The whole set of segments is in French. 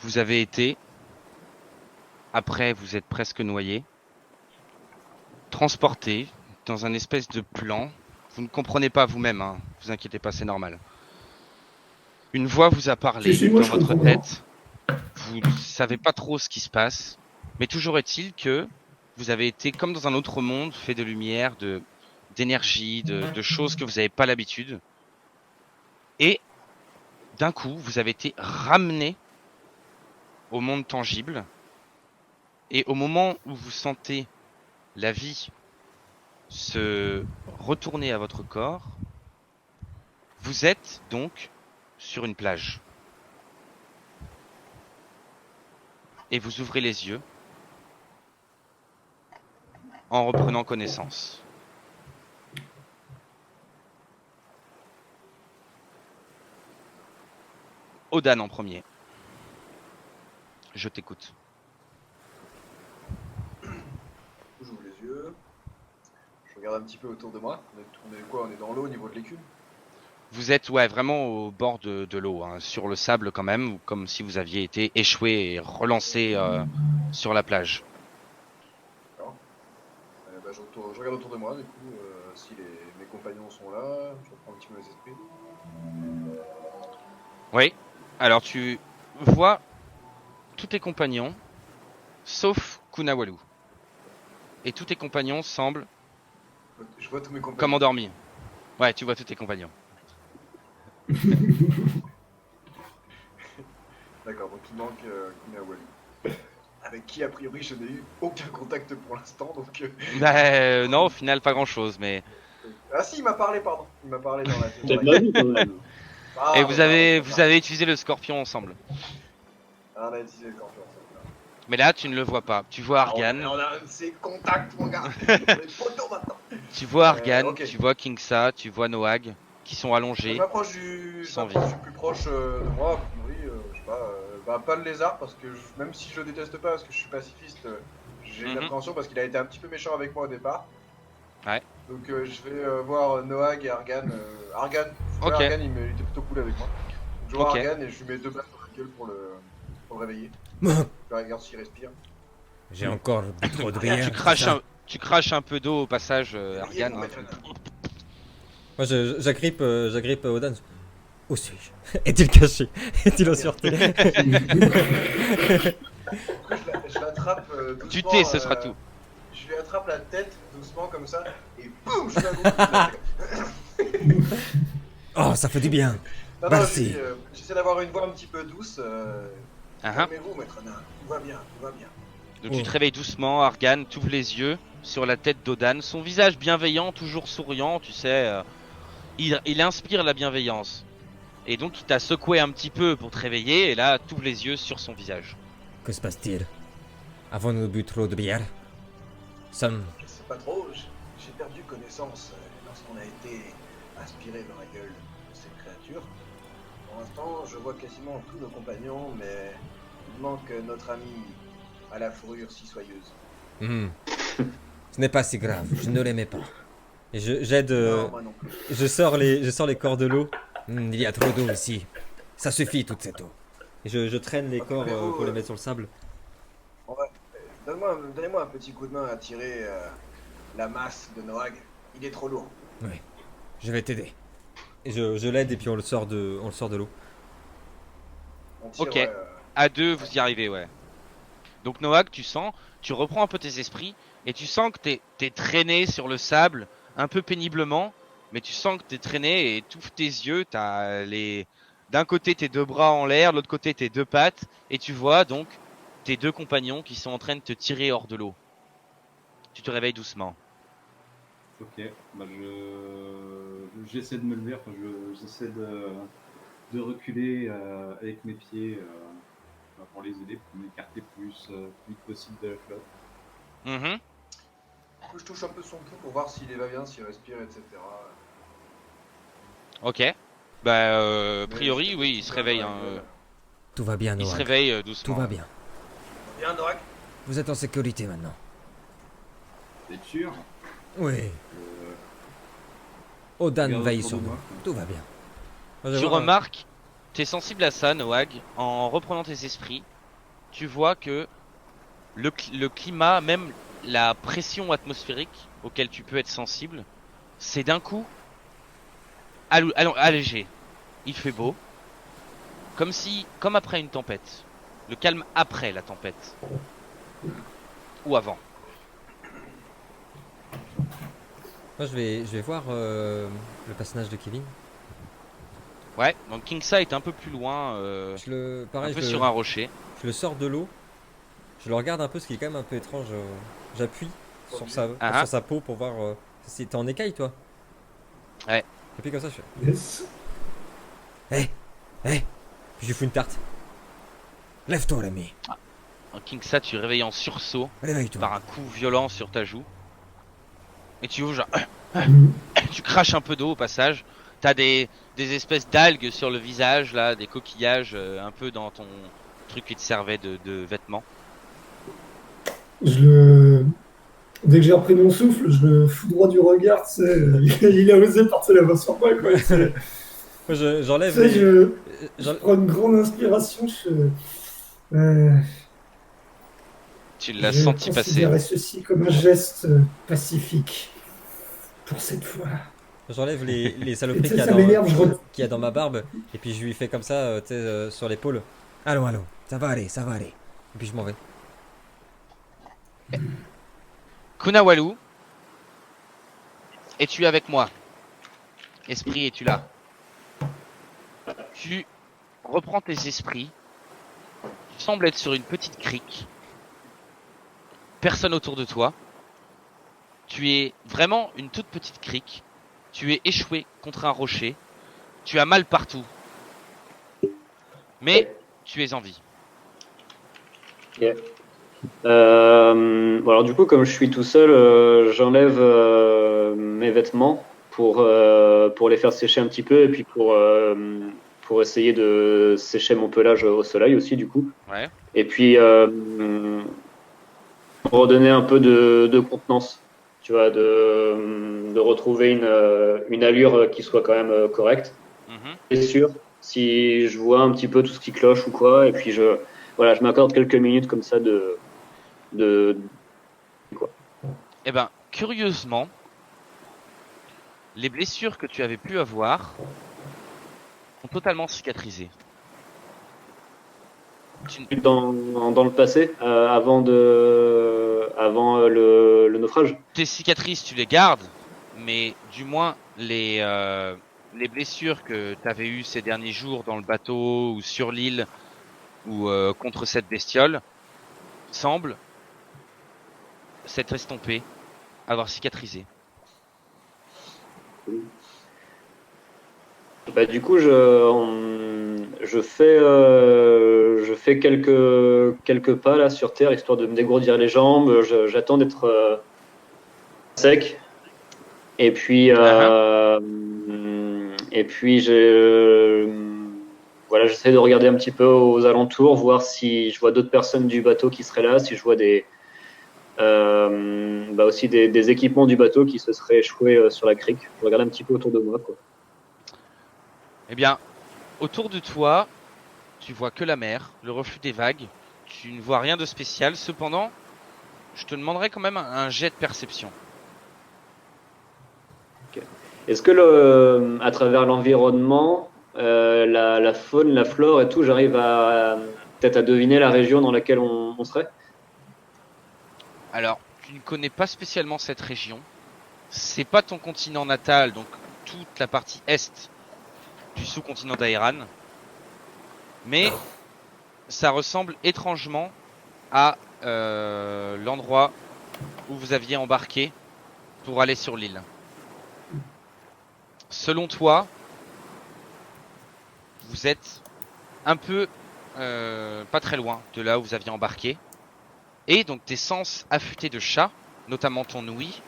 Vous avez été, après vous êtes presque noyé, transporté dans un espèce de plan. Vous ne comprenez pas vous-même, hein. Vous inquiétez pas, c'est normal. Une voix vous a Si, parlé si, moi dans je votre comprends. tête. Vous ne savez pas trop ce qui se passe, mais toujours est-il que vous avez été comme dans un autre monde, fait de lumière, d'énergie, de choses que vous n'avez pas l'habitude. Et d'un coup, vous avez été ramené au monde tangible. Et au moment où vous sentez la vie se retourner à votre corps, vous êtes donc sur une plage. Et vous ouvrez les yeux en reprenant connaissance. Odan en premier. Je t'écoute. J'ouvre les yeux. Je regarde un petit peu autour de moi. On est quoi? On est dans l'eau au niveau de l'écume? Vous êtes vraiment au bord de l'eau, hein, sur le sable quand même, comme si vous aviez été échoué et relancé sur la plage. D'accord. Je regarde autour de moi, du coup, si mes compagnons sont là, je reprends un petit peu mes esprits. Oui. Alors tu vois tous tes compagnons, sauf Kunawalu. Et tous tes compagnons semblent Je vois tous mes compagnons. comme endormis. Ouais, tu vois tous tes compagnons. D'accord, donc il manque Kunawali. Avec qui, a priori, je n'ai eu aucun contact pour l'instant, donc... Non, au final, pas grand-chose, mais... Ah si, il m'a parlé, pardon. Il m'a parlé dans la... J'ai pas vu quand même. Et vous avez utilisé le scorpion ensemble. Ah, on a utilisé le scorpion, ça. Mais là, tu ne le vois pas. Tu vois Argan. On a ces contacts, mon gars. On est poteaux maintenant. Tu vois Argan, ok. tu vois Kingsa, tu vois Noag, qui sont Je allongés. m'approche Sans du plus proche de moi, a priori, je sais pas, pas le lézard, parce que même si je le déteste pas, parce que je suis pacifiste, j'ai une appréhension parce qu'il a été un petit peu méchant avec moi au départ. Ouais. Donc je vais voir Noag et Argan. Argan, Ok. Argan il était plutôt cool avec moi. Donc je vois Ok. Argan et je lui mets 2 balles dans la gueule pour le réveiller. Je regarde s'il respire. J'ai encore bu trop de bière. Tu craches un peu d'eau au passage, Réveillez, Argan. mon Hein. maître. Moi, j'agrippe Odan. Où suis-je? Est-il caché? Est-il en sûreté? Je l'attrape doucement. Tu tais, ce sera tout. Je lui attrape la tête doucement comme ça et boum, je la gonfle. Oh, ça fait du bien. Non, Merci. j'essaie d'avoir une voix un petit peu douce. Uh-huh. Calmez-vous, maître nain. Tout va bien, tout va bien. Donc tu te réveilles doucement, Argan, t'ouvres les yeux sur la tête d'Odan. Son visage bienveillant, toujours souriant, tu sais. Il inspire la bienveillance. Et donc il t'a secoué un petit peu pour te réveiller, et là, t'ouvres les yeux sur son visage. Que se passe-t-il? Avons-nous bu trop de bière? Sommes... Je sais pas trop, j'ai perdu connaissance lorsqu'on a été aspiré dans la gueule de cette créature. Pour l'instant, je vois quasiment tous nos compagnons, mais il manque notre ami à la fourrure si soyeuse. Ce n'est pas si grave, je ne l'aimais pas. Et j'aide... Non, moi non plus. je sors les corps de l'eau. Il y a trop d'eau ici. Ça suffit, toute cette eau. Et je traîne les corps pour les mettre sur le sable. Ouais, donnez-moi un petit coup de main à tirer la masse de Noag. Il est trop lourd. Oui, je vais t'aider. Et je l'aide et puis on le sort de l'eau. On tire, Ok. À deux, vous y arrivez, ouais. Donc Noag, tu reprends un peu tes esprits, et tu sens que t'es traîné sur le sable, un peu péniblement, mais tu sens que t'es traîné, et t'ouvres tes yeux, d'un côté tes 2 bras en l'air, de l'autre côté tes 2 pattes, et tu vois donc tes 2 compagnons qui sont en train de te tirer hors de l'eau. Tu te réveilles doucement. Ok, bah j'essaie de me lever, j'essaie de reculer avec mes pieds pour les aider, pour m'écarter plus vite possible de la flotte. Mhm. Du coup, je touche un peu son pouls pour voir s'il va bien, s'il respire, etc. Ok. Bah, a priori, oui, il se réveille. Hein, Tout va bien, il se Noak. réveille doucement. Tout va bien. Bien, Noak. Vous êtes en sécurité maintenant. T'es sûr? Oui. Odan Regarde veille autour sur de nous. moi. Tout va bien. Tu remarques, t'es sensible à ça, Noag, en reprenant tes esprits. tu vois que le climat, même la pression atmosphérique auquel tu peux être sensible, c'est d'un coup allégé. Il fait beau, comme après une tempête. Le calme après la tempête. Ou avant. Moi, je vais voir le personnage de Kevin. Ouais, donc Kingsa est un peu plus loin, un Pareil, peu sur un rocher. je le sors de l'eau. Je le regarde un peu, ce qui est quand même un peu étrange. J'appuie Ah sur sa peau pour voir. Si t'es en écaille, toi. Ouais. J'appuie comme ça, je fais. Yes. Hé, hé. Puis je lui fous une tarte. Lève-toi, l'ami. En Kingsa, tu réveilles en sursaut Réveille-toi. par un coup violent sur ta joue. Et tu ouvres genre, Mhm. tu craches un peu d'eau au passage. T'as des espèces d'algues sur le visage, là, des coquillages un peu dans ton truc qui te servait de vêtements. Je le... Dès que j'ai repris mon souffle, je le fous droit du regard, tu sais. Il a osé porter la main sur moi, quoi. Tu sais, Moi, j'enlève Tu sais, les. je j'en- prends une grande inspiration, Tu l'as je senti passer. considérais ceci comme un geste pacifique pour cette fois. J'enlève les Et saloperies tu qu'il sais, y a ça m'énerve, qu'il y a dans ma barbe. Et puis je lui fais comme ça, tu sais, sur l'épaule. Allons, allons. Ça va aller, ça va aller. Et puis je m'en vais. Kunawalu, es-tu avec moi? Esprit, es-tu là? Tu reprends tes esprits. Tu sembles être sur une petite crique. Personne autour de toi. Tu es vraiment une toute petite crique. Tu es échoué contre un rocher. Tu as mal partout. Mais tu es en vie. Ok. Bon, alors du coup, comme je suis tout seul, j'enlève mes vêtements pour les faire sécher un petit peu et puis pour essayer de sécher mon pelage au soleil aussi du coup. Ouais. Et puis pour redonner un peu de contenance, tu vois, de retrouver une allure qui soit quand même correcte. Mhm. C'est sûr, si je vois un petit peu tout ce qui cloche ou quoi, et puis voilà, je m'accorde quelques minutes comme ça de quoi. Eh ben, curieusement, les blessures que tu avais pu avoir ont totalement cicatrisé. Dans le passé, avant le naufrage. Tes cicatrices, tu les gardes, mais du moins les blessures que tu avais eues ces derniers jours dans le bateau ou sur l'île ou contre cette bestiole semblent s'être estompées, avoir cicatrisé. Bah, du coup, je fais quelques pas là sur terre histoire de me dégourdir les jambes. J'attends d'être sec. Et puis, voilà, j'essaie de regarder un petit peu aux alentours, voir si je vois d'autres personnes du bateau qui seraient là, si je vois aussi des équipements du bateau qui se seraient échoués sur la crique. Je regarde un petit peu autour de moi, quoi. Eh bien, autour de toi, tu vois que la mer, le reflux des vagues. Tu ne vois rien de spécial. Cependant, je te demanderai quand même un jet de perception. Est-ce que à travers l'environnement, la faune, la flore et tout, j'arrive peut-être à deviner la région dans laquelle on serait? Alors, tu ne connais pas spécialement cette région. C'est pas ton continent natal, donc toute la partie est du sous-continent d'Aeran. Mais ça ressemble étrangement à l'endroit où vous aviez embarqué pour aller sur l'île. Selon toi, vous êtes un peu pas très loin de là où vous aviez embarqué. Et donc tes sens affûtés de chat, notamment ton ouïe,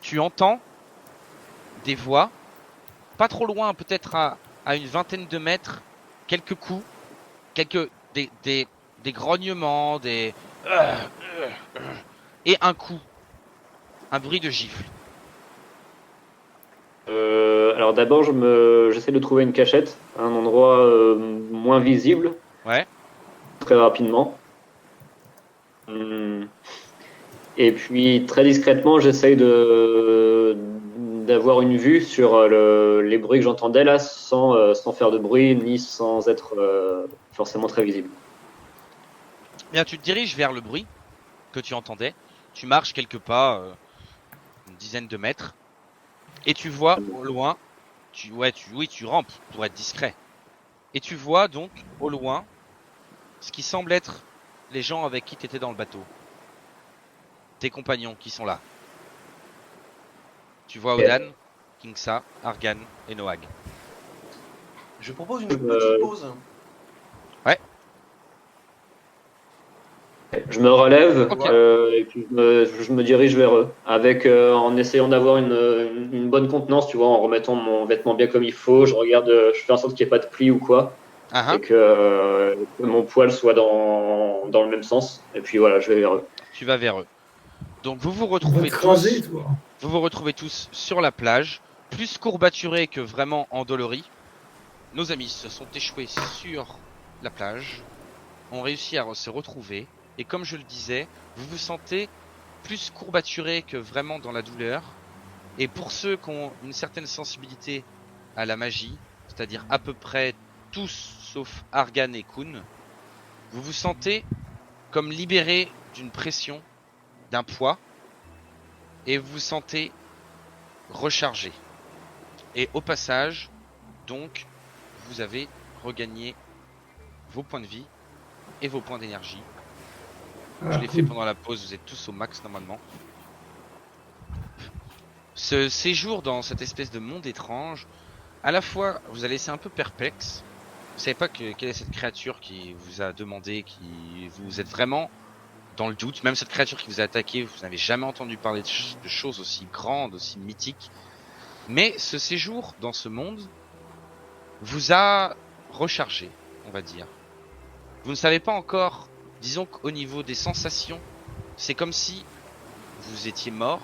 tu entends des voix, pas trop loin, peut-être à une vingtaine de mètres, quelques coups, des grognements, et un coup, un bruit de gifle. Alors d'abord, j'essaie de trouver une cachette, un endroit moins visible. Ouais. très rapidement. Et puis très discrètement, j'essaye d'avoir une vue sur les bruits que j'entendais là, sans faire de bruit ni sans être forcément très visible. Bien, tu te diriges vers le bruit que tu entendais. Tu marches quelques pas, une dizaine de mètres, et tu vois au loin, tu rampes pour être discret. Et tu vois donc au loin ce qui semble être les gens avec qui tu étais dans le bateau. Tes compagnons qui sont là. Tu vois Odan, Kingsa, Argan et Noag. Je propose une petite pause. Je me relève Ok. et puis je me dirige vers eux, en essayant d'avoir une bonne contenance, tu vois, en remettant mon vêtement bien comme il faut. Je regarde, je fais en sorte qu'il n'y ait pas de plis ou quoi, Ah, et que mon poil soit dans le même sens. Et puis voilà, je vais vers eux. tu vas vers eux. Donc vous vous On va retrouvez te raser, tous. toi. Vous vous retrouvez tous sur la plage, plus courbaturés que vraiment endoloris. Nos amis se sont échoués sur la plage, ont réussi à se retrouver, et comme je le disais, vous vous sentez plus courbaturés que vraiment dans la douleur. Et pour ceux qui ont une certaine sensibilité à la magie, c'est-à-dire à peu près tous sauf Argan et Kun, vous vous sentez comme libérés d'une pression, d'un poids, et vous vous sentez rechargé. Et au passage, donc, vous avez regagné vos points de vie et vos points d'énergie. Je l'ai fait pendant la pause, vous êtes tous au max normalement. Ce séjour dans cette espèce de monde étrange, à la fois vous a laissé un peu perplexe. Vous savez pas quelle est cette créature qui vous a demandé, qui vous êtes vraiment dans le doute. Même cette créature qui vous a attaqué, vous n'avez jamais entendu parler de choses aussi grandes, aussi mythiques. Mais ce séjour dans ce monde vous a rechargé, on va dire. Vous ne savez pas encore, disons qu'au niveau des sensations, c'est comme si vous étiez mort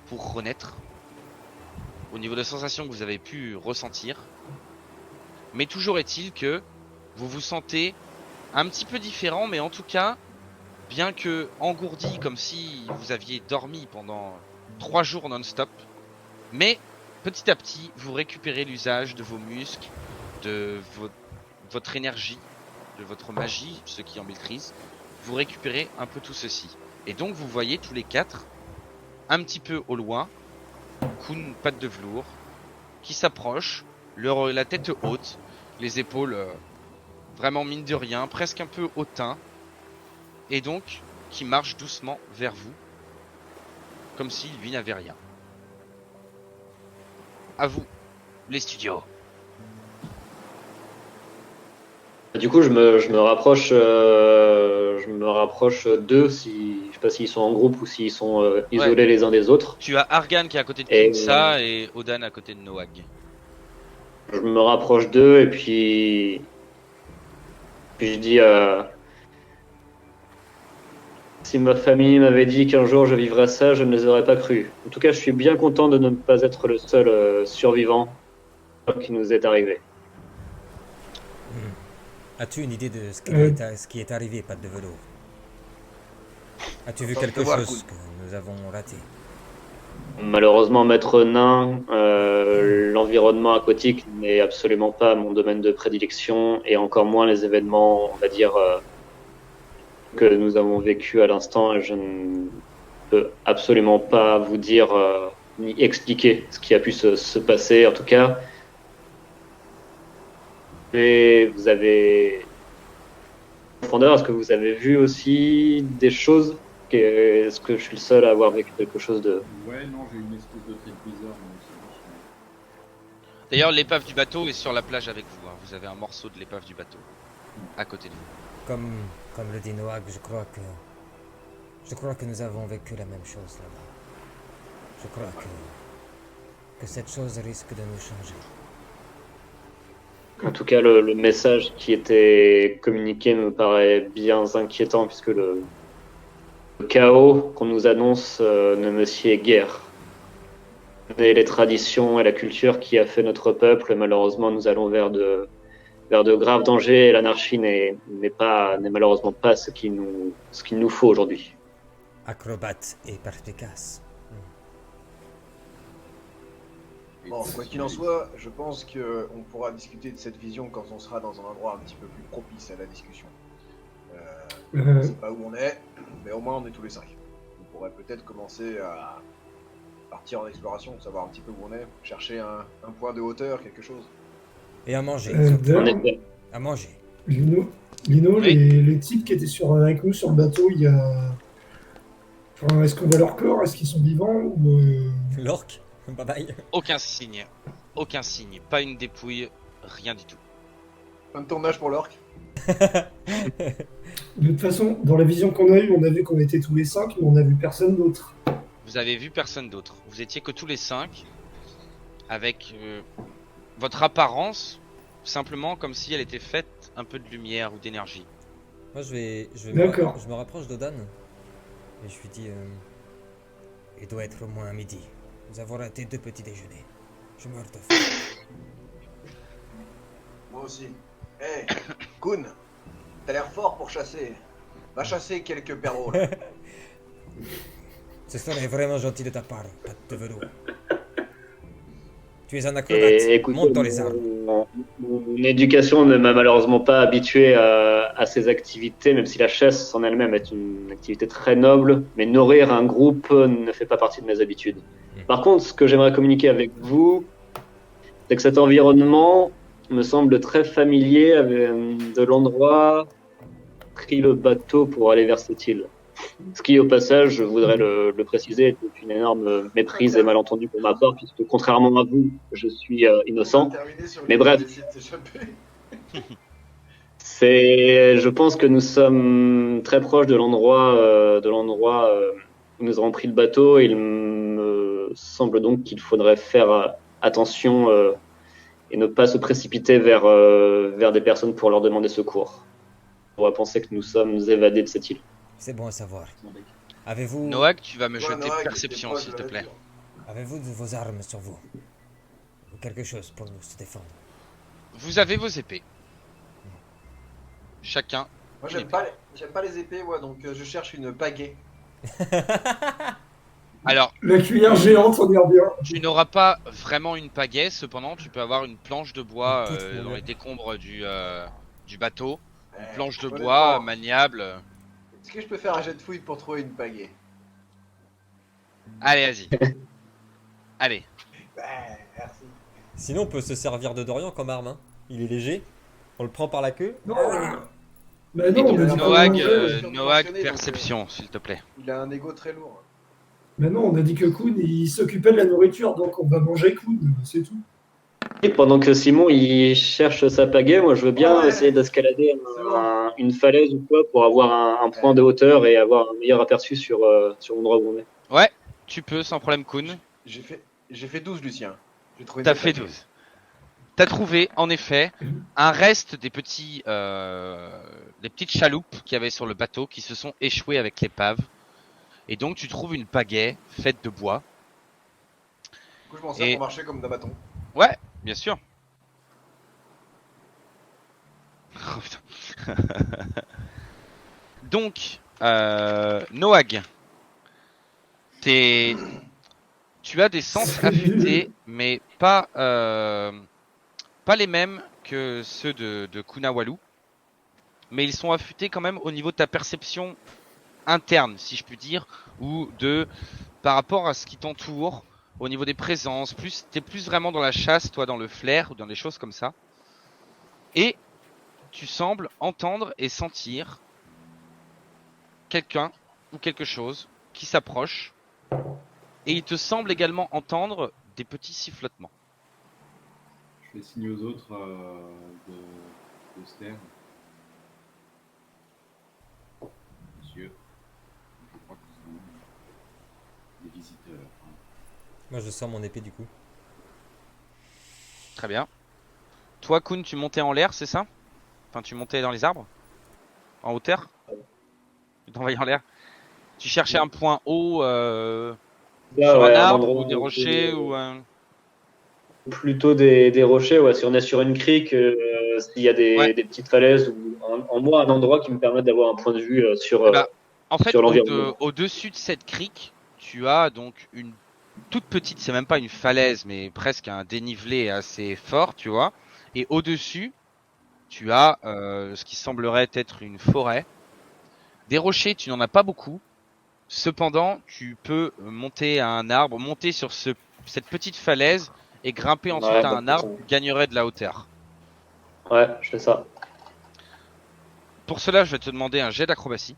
pour renaître. Au niveau des sensations que vous avez pu ressentir. Mais toujours est-il que vous vous sentez un petit peu différent, mais en tout cas, bien que engourdi comme si vous aviez dormi pendant 3 jours non-stop, mais petit à petit, vous récupérez l'usage de vos muscles, de votre énergie, de votre magie, ceux qui en maîtrisent, vous récupérez un peu tout ceci. Et donc vous voyez tous les 4, un petit peu au loin, Kun, patte de velours, qui s'approche, la tête haute, les épaules vraiment mine de rien, presque un peu hautain, et donc qui marche doucement vers vous, comme si lui n'avait rien. À vous, les studios. Du coup, je me rapproche d'eux, je sais pas s'ils sont en groupe ou s'ils sont isolés les uns des autres. Tu as Argan qui est à côté de Et, Kingsa et Odan à côté de Noag. Je me rapproche d'eux et puis je dis si ma famille m'avait dit qu'un jour je vivrais ça, je ne les aurais pas cru. En tout cas, je suis bien content de ne pas être le seul survivant qui nous est arrivé. As-tu une idée de ce qui est arrivé, patte de velours? As-tu vu quelque chose que nous avons raté? Malheureusement, maître nain, l'environnement aquatique n'est absolument pas mon domaine de prédilection et encore moins les événements, on va dire, que nous avons vécu à l'instant. Et je ne peux absolument pas vous dire ni expliquer ce qui a pu se passer. En tout cas, et vous avez profondeur, est-ce que vous avez vu aussi des choses? Est-ce que je suis le seul à avoir vécu quelque chose de... Ouais, non, j'ai une espèce de tête bizarre. D'ailleurs, l'épave du bateau est sur la plage avec vous. Hein. Vous avez un morceau de l'épave du bateau à côté de vous. Comme le dit Noag, je crois que nous avons vécu la même chose là-bas. Je crois que cette chose risque de nous changer. En tout cas, le message qui était communiqué me paraît bien inquiétant puisque le chaos qu'on nous annonce ne me sied guère. Et les traditions et la culture qui a fait notre peuple, malheureusement, nous allons vers de vers de graves dangers. Et l'anarchie n'est malheureusement pas ce qu'il nous faut aujourd'hui. Acrobate et perspicace. Bon, quoi qu'il en soit, je pense qu'on pourra discuter de cette vision quand on sera dans un endroit un petit peu plus propice à la discussion. Je Euh, sais pas où on est, mais au moins on est tous les 5. On pourrait peut-être commencer à partir en exploration, savoir un petit peu où on est, chercher un point de hauteur, quelque chose. Et à manger. euh, surtout. En d'ailleurs, effet. À manger. Lino, Oui. les types qui étaient avec nous sur le bateau, il y a. Enfin, est-ce qu'on voit leur corps? Est-ce qu'ils sont vivants ou L'orque. Bye bye. Aucun signe. Aucun signe. Pas une dépouille. Rien du tout. Fin de tournage pour l'orque. De toute façon, dans la vision qu'on a eue, on a vu qu'on était tous les 5, mais on a vu personne d'autre. Vous avez vu personne d'autre. Vous étiez que tous les 5. Avec votre apparence. Simplement comme si elle était faite un peu de lumière ou d'énergie. Moi, D'accord. je me rapproche d'Odan et je lui dis il doit être au moins midi. Nous avons raté 2 petits déjeuners. Je meurs de faim. Moi aussi. Hé, Kun, t'as l'air fort pour chasser. Va chasser quelques perros là. Ce serait vraiment gentil de ta part, patte de velours. Tu es un acrobate. Et écoutez, Monte dans les arbres. mon éducation ne m'a malheureusement pas habitué à ces activités, même si la chasse en elle-même est une activité très noble, mais nourrir un groupe ne fait pas partie de mes habitudes. Par contre, ce que j'aimerais communiquer avec vous, c'est que cet environnement me semble très familier de l'endroit pris le bateau pour aller vers cette île. Ce qui, au passage, je voudrais le préciser, est une énorme méprise et malentendu pour ma part, puisque contrairement à vous, je suis innocent. Mais bref. Je pense que nous sommes très proches de l'endroit où nous avons pris le bateau. Il me semble donc qu'il faudrait faire attention et ne pas se précipiter vers des personnes pour leur demander secours. On va penser que nous sommes évadés de cette île. C'est bon à savoir. Avez-vous Noak, tu vas me jeter Noak, perception, t'es s'il proche te de la plaît. avez-vous de vos armes sur vous? Ou quelque chose pour nous se défendre? Vous avez vos épées. Chacun. Moi Une j'aime pas les épées, ouais, donc je cherche une pagaie. Alors, La cuillère géante, on y revient. tu n'auras pas vraiment une pagaie, cependant, tu peux avoir une planche de bois Une poutre, mon dans gars. les décombres du bateau. Une planche de honnêtement, bois maniable. Est-ce que je peux faire un jet de fouille pour trouver une pagaie? Allez, vas-y. Allez. Ouais, merci. Sinon, on peut se servir de Dorian comme arme. Hein. Il est léger. On le prend par la queue. Non, bah Et non, on donc, a dit qu'on Noag, mangeait. Noag, perception, s'il te plaît. Il a un ego très lourd. Bah non, on a dit que Kuhn, il s'occupait de la nourriture, donc on va manger Kuhn, c'est tout. Et pendant que Simon il cherche sa pagaie, moi je veux bien Ouais. essayer d'escalader C'est bon. une falaise ou quoi pour avoir un point de hauteur et avoir un meilleur aperçu sur l'endroit où on est. Ouais, tu peux, sans problème, Kun. J'ai fait 12, Lucien. J'ai trouvé T'as une fait pagaie. 12. T'as trouvé, en effet, un reste des petites chaloupes qu'il y avait sur le bateau qui se sont échouées avec l'épave. Et donc, tu trouves une pagaie faite de bois. Du coup, je m'en sers Et- pour marcher comme d'un bâton. Ouais, bien sûr. Oh, putain. Donc, Noag, tu as des sens affûtés, mais pas les mêmes que ceux de Kunawalu. Mais ils sont affûtés quand même au niveau de ta perception interne, si je puis dire, ou par rapport à ce qui t'entoure, au niveau des présences. T'es plus vraiment dans la chasse, toi, dans le flair ou dans des choses comme ça. Et tu sembles entendre et sentir quelqu'un ou quelque chose qui s'approche. Et il te semble également entendre des petits sifflotements. Je fais signe aux autres de se taire. Monsieur, je crois que ce sont des visiteurs. Hein. Moi, je sors mon épée du coup. Très bien. Toi, Kun, tu montais en l'air, c'est ça? Enfin, tu montais dans les arbres? En hauteur? Tu t'envoyais en l'air? Tu cherchais un point haut sur un arbre ou des rochers ou un... Plutôt des rochers, ouais. Si on est sur une crique, s'il y a Ouais. des petites falaises ou en moi un endroit qui me permette d'avoir un point de vue sur, Eh ben, en fait, sur l'environnement. au-dessus de cette crique, tu as donc une toute petite, c'est même pas une falaise, mais presque un dénivelé assez fort, tu vois. Et au-dessus, tu as ce qui semblerait être une forêt. Des rochers, tu n'en as pas beaucoup. Cependant, tu peux monter à un arbre, monter sur cette petite falaise et grimper ensuite Ouais, à bah, un arbre qui gagnerait de la hauteur. ouais, je fais ça. Pour cela, je vais te demander un jet d'acrobatie.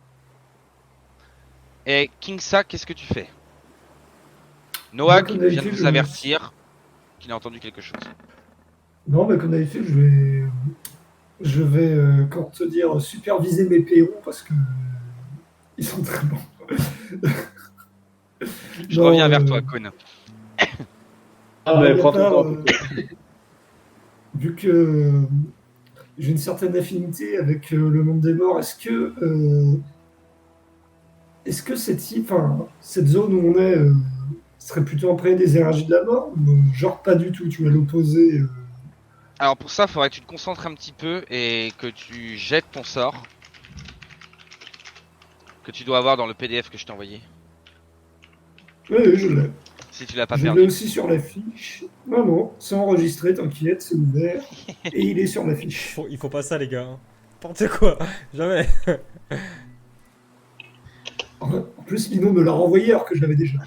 Et Kingsa, qu'est-ce que tu fais? Noak comme vient de d'habitude, vous avertir qu'il a entendu quelque chose. Non, mais comme d'habitude, je vais comment te dire, superviser mes payerons parce que ils sont très bons. Je Non, reviens vers toi, Kun. Ah, mais blague à prends ton part, temps. vu que j'ai une certaine affinité avec le monde des morts, est-ce que cette zone où on est serait plutôt imprégnée des énergies de la mort ou genre pas du tout, tu as l'opposé Alors pour ça, il faudrait que tu te concentres un petit peu et que tu jettes ton sort. Que tu dois avoir dans le PDF que je t'ai envoyé. Oui, je l'ai. Si tu l'as pas Je l'ai perdu. aussi sur la fiche. Non, non, c'est enregistré, t'inquiète, c'est ouvert. Et il est sur la fiche. Il faut pas ça, les gars. N'importe quoi. Jamais. En plus, Lino me l'a renvoyé alors que je l'avais déjà.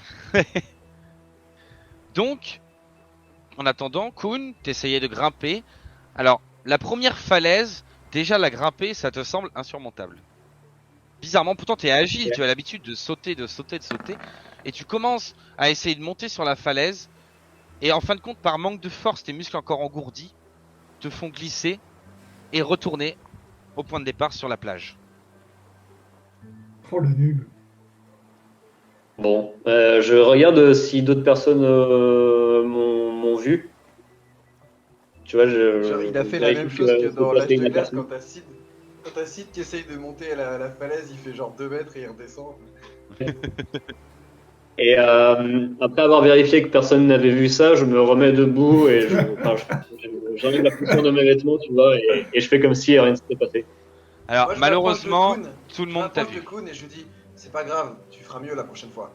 Donc, en attendant, Kun, t'essayais de grimper. Alors, la première falaise, déjà la grimper, ça te semble insurmontable. Bizarrement, pourtant t'es agile, tu as l'habitude de sauter, de sauter, de sauter. Et tu commences à essayer de monter sur la falaise. Et en fin de compte, par manque de force, tes muscles encore engourdis te font glisser et retourner au point de départ sur la plage. Oh le nul. Bon, je regarde si d'autres personnes m'ont vu. Tu vois, Genre, il a fait la même chose que dans l'âge de glace quand t'as Sid qui essaye de monter à la falaise, il fait genre 2 mètres et il redescend. Et après avoir vérifié que personne n'avait vu ça, je me remets debout et j'enlève la poussière de mes vêtements, tu vois, et je fais comme si rien ne s'était passé. Alors, Moi, je malheureusement, m'approche de Kun. tout le monde t'a vu. Kun et je lui dis, c'est pas grave, tu feras mieux la prochaine fois.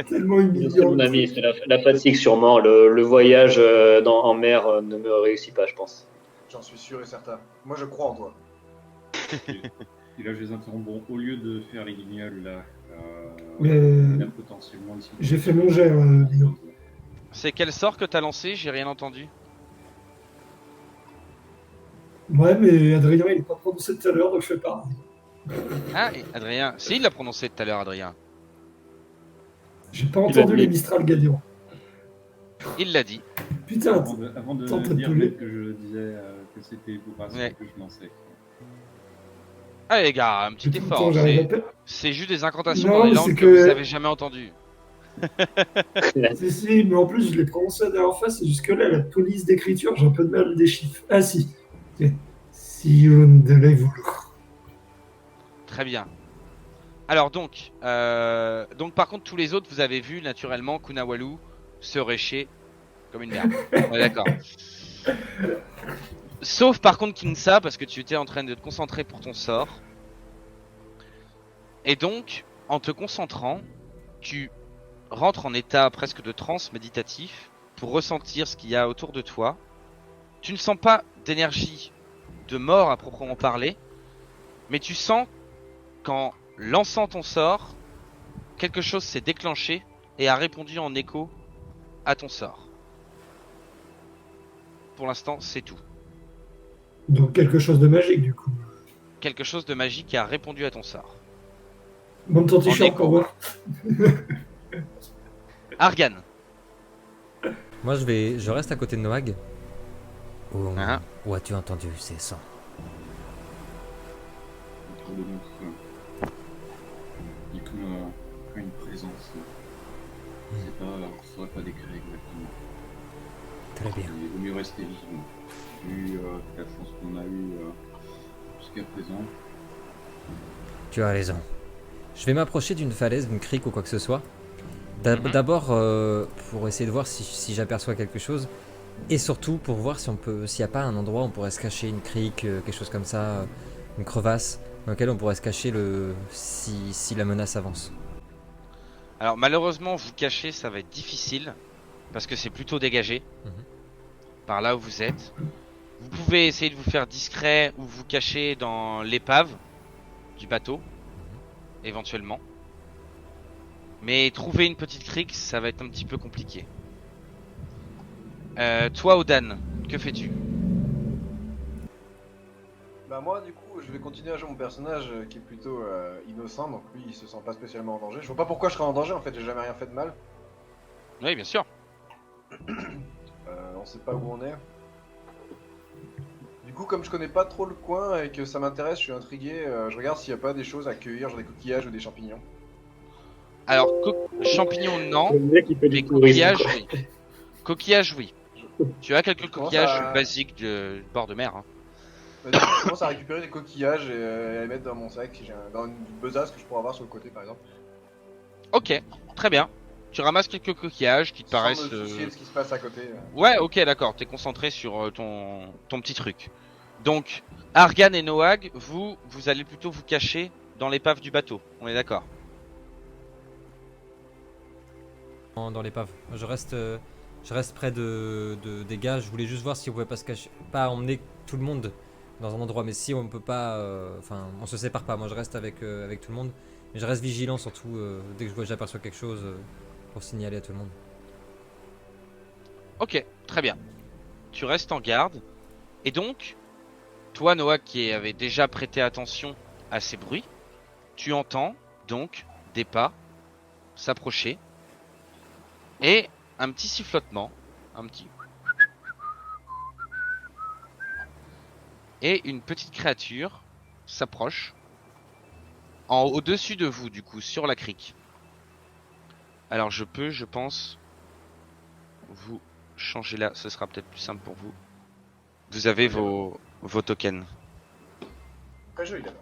Tellement C'est humiliant. mon ami, c'est la fatigue sûrement. Le voyage en mer ne me réussit pas, je pense. J'en suis sûr et certain. Moi, je crois en toi. Et là, je les interromps. Bon, au lieu de faire les guignols, là, Mais là potentiellement. j'ai fait mon jet, Lino. C'est quel sort que t'as lancé? J'ai rien entendu. Ouais, mais Adrien, il est pas prononcé tout à l'heure, donc je fais pas. Ah, et Adrien. Si, il l'a prononcé tout à l'heure, Adrien. J'ai pas Il a entendu dit. les Mistral gagnants. Il l'a dit. Putain, Avant de Attends, t'as dire pollué. que je disais que c'était pour passer Ouais. que je lançais. Allez les gars, un petit putain, effort. j'arrive à C'est- peine. C'est juste des incantations Non, dans les mais langues c'est que que- vous avez jamais entendues. Si, mais en plus, je l'ai prononcé la dernière fois, c'est jusque-là, la police d'écriture, j'ai un peu de mal des chiffres. Ah si. Si on devait vouloir. Très bien. Alors donc par contre tous les autres vous avez vu naturellement Kunawalu se récher comme une merde. On est d'accord. Sauf par contre Kingsa parce que tu étais en train de te concentrer pour ton sort. Et donc en te concentrant, tu rentres en état presque de transe méditatif pour ressentir ce qu'il y a autour de toi. Tu ne sens pas d'énergie de mort à proprement parler, mais tu sens qu'en lançant ton sort, quelque chose s'est déclenché et a répondu en écho à ton sort. Pour l'instant, c'est tout. Donc quelque chose de magique, du coup. Quelque chose de magique qui a répondu à ton sort. Monte ton En t-shirt écho. pour voir. Argan. Moi, je reste à côté de Noag. Hein? Où as-tu entendu ces sons? Autour de nous, il y a comme une présence. Je sais pas, je saurais pas décrire exactement. Très bien. Il vaut mieux rester vigilant. Vu la chance qu'on a eue jusqu'à présent. Tu as raison. Je vais m'approcher d'une falaise, d'une crique ou quoi que ce soit. Mhm. D'abord, pour essayer de voir si j'aperçois quelque chose, Et surtout pour voir si on peut, s'il n'y a pas un endroit où on pourrait se cacher, une crique, quelque chose comme ça, une crevasse, dans laquelle on pourrait se cacher si la menace avance. Alors malheureusement, vous cacher, ça va être difficile parce que c'est plutôt dégagé Mhm. par là où vous êtes. Vous pouvez essayer de vous faire discret ou vous cacher dans l'épave du bateau, éventuellement. Mais trouver une petite crique, ça va être un petit peu compliqué. Toi, Odan, que fais-tu? Bah moi du coup je vais continuer à jouer mon personnage qui est plutôt innocent, donc lui il se sent pas spécialement en danger. Je vois pas pourquoi je serais en danger en fait, j'ai jamais rien fait de mal. Oui, bien sûr. On sait pas où on est. Du coup comme je connais pas trop le coin et que ça m'intéresse, je suis intrigué, je regarde s'il y a pas des choses à cueillir, genre des coquillages ou des champignons. Alors, champignons, non. Le mec qui fait Mais du tourisme. coquillages, quoi. oui. Coquillages, oui. Tu as quelques Je commence coquillages à- basiques de bord de mer. Hein. Bah, du coup, je commence à récupérer des coquillages et à les mettre dans mon sac, si dans une besace que je pourrais avoir sur le côté par exemple. Ok, très bien. Tu ramasses quelques coquillages qui te Sans paraissent... me soucier de ce qui se passe à côté. Ouais, ok, d'accord. T'es concentré sur ton petit truc. Donc, Argan et Noag, vous allez plutôt vous cacher dans l'épave du bateau. On est d'accord? Dans l'épave. Je reste près des gars. Je voulais juste voir si on pouvait pas se cacher, pas emmener tout le monde dans un endroit, mais si on peut pas, enfin, on se sépare pas. Moi, je reste avec tout le monde, mais je reste vigilant surtout dès que j'aperçois quelque chose pour signaler à tout le monde. Ok, très bien. Tu restes en garde. Et donc, toi, Noah, qui avait déjà prêté attention à ces bruits, tu entends donc des pas s'approcher et un petit sifflotement, un petit... Et une petite créature s'approche au-dessus de vous, du coup, sur la crique. Alors je peux, je pense, vous changer là, ce sera peut-être plus simple pour vous. Vous avez vos tokens, Très joli d'abord.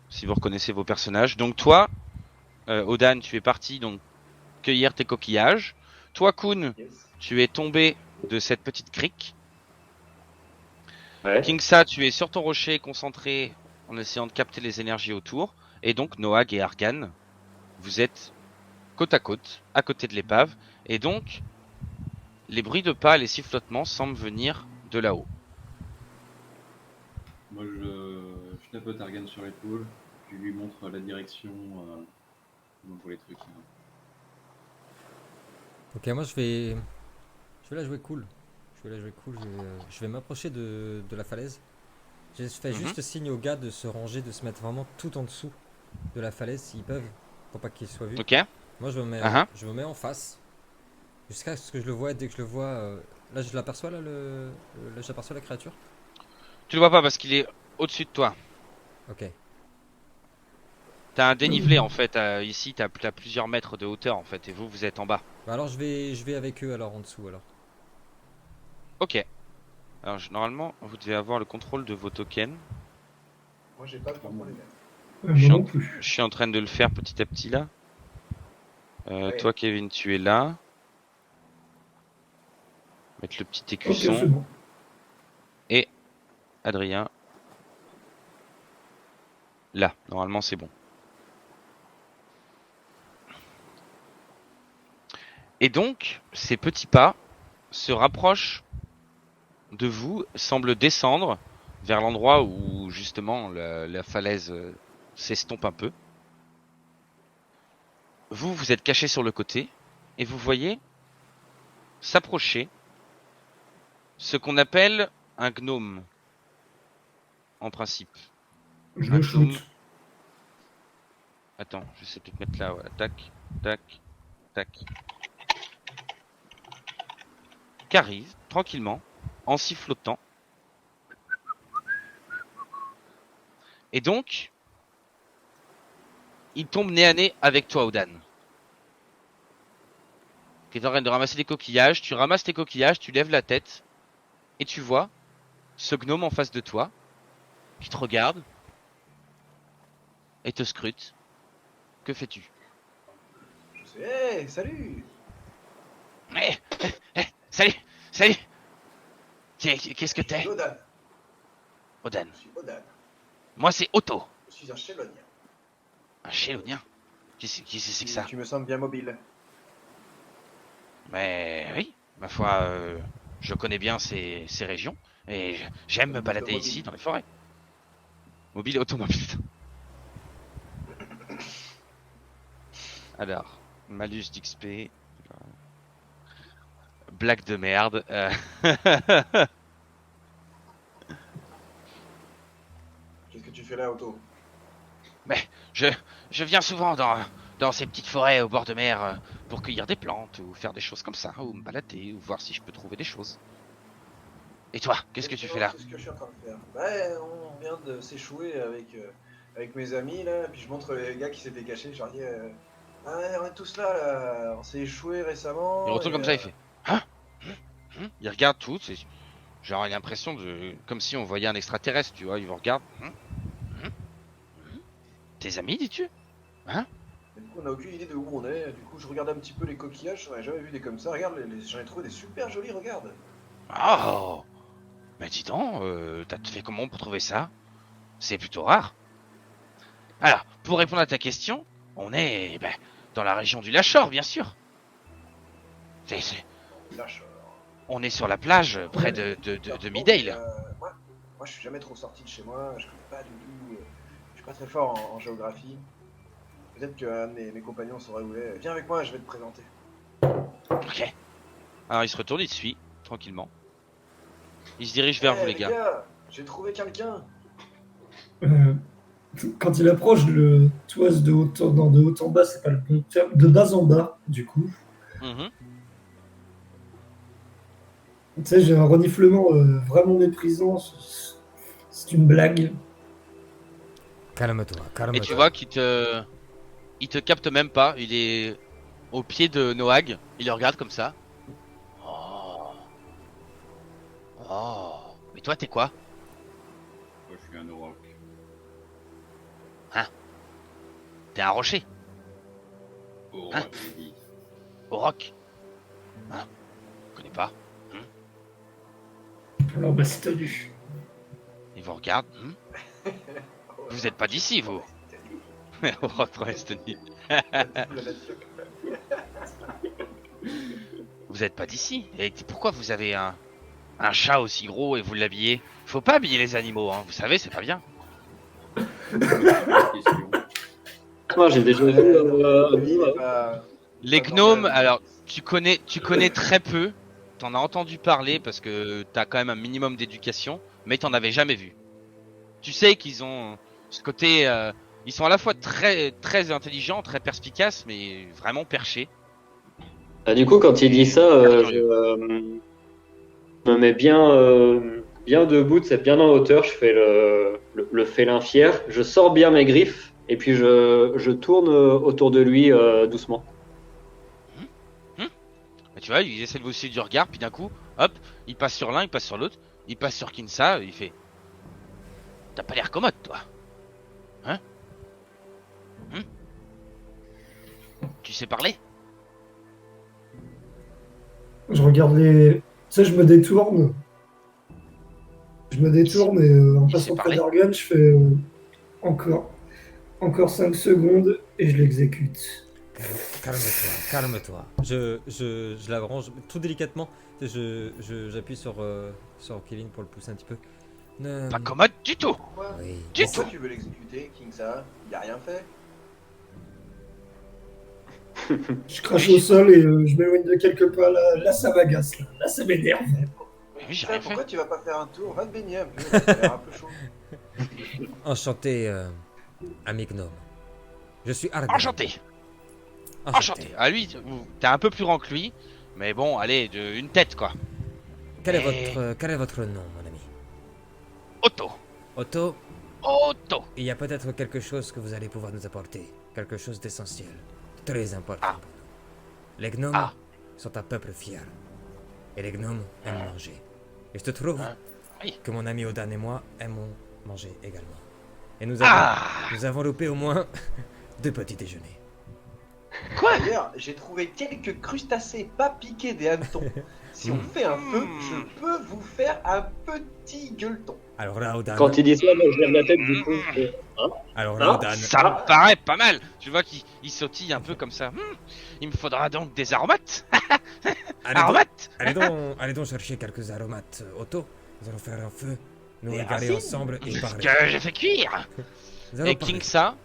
si vous reconnaissez vos personnages. Donc toi, Odan, tu es parti donc cueillir tes coquillages. Toi, Kun, Yes. tu es tombé de cette petite crique. Ouais. Kingsa, tu es sur ton rocher concentré en essayant de capter les énergies autour. Et donc Noag et Argan, vous êtes côte à côté de l'épave. Et donc, les bruits de pas, les sifflotements semblent venir de là-haut. Moi, je tape Targan sur l'épaule, je lui montre la direction pour les trucs. Ok, moi je vais la jouer cool. Je vais m'approcher de la falaise. Je fais juste signe aux gars de se ranger, de se mettre vraiment tout en dessous de la falaise s'ils peuvent, pour pas qu'ils soient vus. Ok. Moi Uh-huh. je me mets en face jusqu'à ce que je le vois. Dès que je le vois, là je l'aperçois là, là j'aperçois la créature. Tu le vois pas parce qu'il est au-dessus de toi. Ok. T'as un dénivelé en fait. Ici, t'as plusieurs mètres de hauteur en fait. Et vous êtes en bas. Bah alors je vais avec eux alors en dessous alors. Ok. Alors normalement, vous devez avoir le contrôle de vos tokens. Moi j'ai pas de contrôle les mêmes. Je suis Moi en- non plus. Je suis en train de le faire petit à petit là. Ouais. Toi, Kevin, tu es là. Mettre le petit Ok, écusson. c'est bon. Adrien. Là, normalement c'est bon. Et donc, ces petits pas se rapprochent de vous, semblent descendre vers l'endroit où justement la falaise s'estompe un peu. Vous êtes caché sur le côté et vous voyez s'approcher ce qu'on appelle un gnome, en principe. Je Un le gnome. shoot. Attends, je sais peut-être mettre là, voilà. Tac, tac, tac. Qui arrive, tranquillement, en sifflotant. Et donc, il tombe nez à nez avec toi, Odan. Qui est en train de ramasser des coquillages. Tu ramasses tes coquillages, tu lèves la tête. Et tu vois ce gnome en face de toi, qui te regarde. Et te scrute. Que fais-tu? Je sais, hey, salut. Eh, salut, salut. Qu'est-ce que Je suis t'es? Odan. Odan. Je suis Odan. Moi, c'est Otto. Je suis un chélonien. Un chélonien. Qu'est-ce que c'est que ça? Tu me sembles bien mobile. Mais oui, ma foi, je connais bien ces régions. Et j'aime me balader Automobile. ici, dans les forêts. Mobile, automobile. Alors, malus d'XP. Blague de merde. Qu'est-ce que tu fais là, Otto? Je viens souvent dans ces petites forêts au bord de mer pour cueillir des plantes ou faire des choses comme ça, ou me balader, ou voir si je peux trouver des choses. Et toi, qu'est-ce que tu fais là? C'est ce que je suis en train de faire. Ouais, on vient de s'échouer avec mes amis là, puis je montre les gars qui s'étaient cachés, je leur dis ah ouais, on est tous là, on s'est échoué récemment. Il retourne et, comme ça, il fait Hein? Il regarde tout, c'est genre il a l'impression de comme si on voyait un extraterrestre, tu vois, il vous regarde. Tes amis, dis-tu? et du coup, on n'a aucune idée de où on est. Du coup, je regarde un petit peu les coquillages, j'en ai jamais vu des comme ça. Regarde, j'en ai trouvé des super jolis, regarde. Oh! Mais dis donc, t'as fait comment pour trouver ça? C'est plutôt rare. Alors, pour répondre à ta question, on est dans la région du Lachor, bien sûr. Lâche. On est sur la plage, près de Midale. Moi, je suis jamais trop sorti de chez moi, je connais pas du tout. Je suis pas très fort en géographie. Peut-être qu'un de mes compagnons saurait où est. Viens avec moi, je vais te présenter. Ok. Alors il se retourne, il te suit, tranquillement. Il se dirige vers vous, les gars. J'ai trouvé quelqu'un. Quand il approche, le toise de haut en bas, c'est pas le bon terme. De bas en bas, du coup. Mhm. Tu sais, j'ai un reniflement vraiment méprisant. C'est une blague. Calme-toi, Et calme-toi. tu vois qu'il te capte même pas. Il est au pied de Noag. Il le regarde comme ça. Oh. Oh. Mais toi, t'es quoi? Moi, je suis un auroch. T'es un rocher. Oh, Hein? j'ai dit. Au roc. Hein? Je connais pas. Alors, bah, c'est tenu. Il vous regarde. Vous êtes pas d'ici, vous. Au roc pour Estonie. Vous êtes pas d'ici. Et pourquoi vous avez un chat aussi gros et vous l'habillez? Faut pas habiller les animaux, hein. Vous savez, c'est pas bien. Question. Moi, j'ai déjà vu. Les gnomes, alors tu connais très peu. T'en as entendu parler parce que t'as quand même un minimum d'éducation, mais t'en avais jamais vu. Tu sais qu'ils ont ce côté, ils sont à la fois très très intelligents, très perspicaces, mais vraiment perchés. Du coup, quand il dit ça, je me mets bien debout, c'est bien en hauteur. Je fais le félin fier. Je sors bien mes griffes et puis je tourne autour de lui doucement. Et tu vois, il essaie de vous suivre du regard, puis d'un coup, hop, il passe sur l'un, il passe sur l'autre, il passe sur Kinsa, il fait. T'as pas l'air commode, toi. Hein? Tu sais parler? Je regarde les. Tu sais, je me détourne. Je me détourne et en Il sait passant près parler. d'Argan, je fais encore 5 secondes et je l'exécute. Calme-toi, calme-toi. Je la branche tout délicatement. J'appuie sur Kevin pour le pousser un petit peu. Pas commode du tout. Pourquoi Oui. Du Pourquoi tout. tu veux l'exécuter, Kingsa? Il a rien fait. Je crache au sol et je m'éloigne de quelques pas. Là, ça m'agace. Là, ça m'énerve. Mais oui, j'ai rien fait. Pourquoi tu vas pas faire un tour? Va te baigner un peu, ça a l'air un peu chaud. Enchanté, ami gnome. Je suis Argan. Enchanté. Enchanté. Ah lui, t'es un peu plus grand que lui, mais bon, allez, une tête quoi. Quel est Et- votre nom, mon ami? Otto. Otto, Otto. il y a peut-être quelque chose que vous allez pouvoir nous apporter. Quelque chose d'essentiel. Très important. Ah. pour nous. Les gnomes Ah. sont un peuple fier. Et les gnomes aiment manger. Et je te trouve Ah. Oui. que mon ami Odan et moi aimons manger également. Et nous Ah. avons loupé au moins 2 petits déjeuners. Quoi? D'ailleurs, j'ai trouvé quelques crustacés pas piqués des hannetons. Si on fait un feu, je peux vous faire un petit gueuleton. Alors là, Odan. Quand il dit ça, moi je lève la tête du coup. Hein Alors là, Hein Odan. Ça me paraît pas mal. Tu vois qu'il sautille un peu comme ça. Il me faudra donc des aromates. Aromates? Allez donc chercher quelques aromates, Otto. Nous allons faire un feu, nous Des regarder racines ensemble et Ce parler. que j'ai fait cuire. Nous allons Et parler. Kingsa,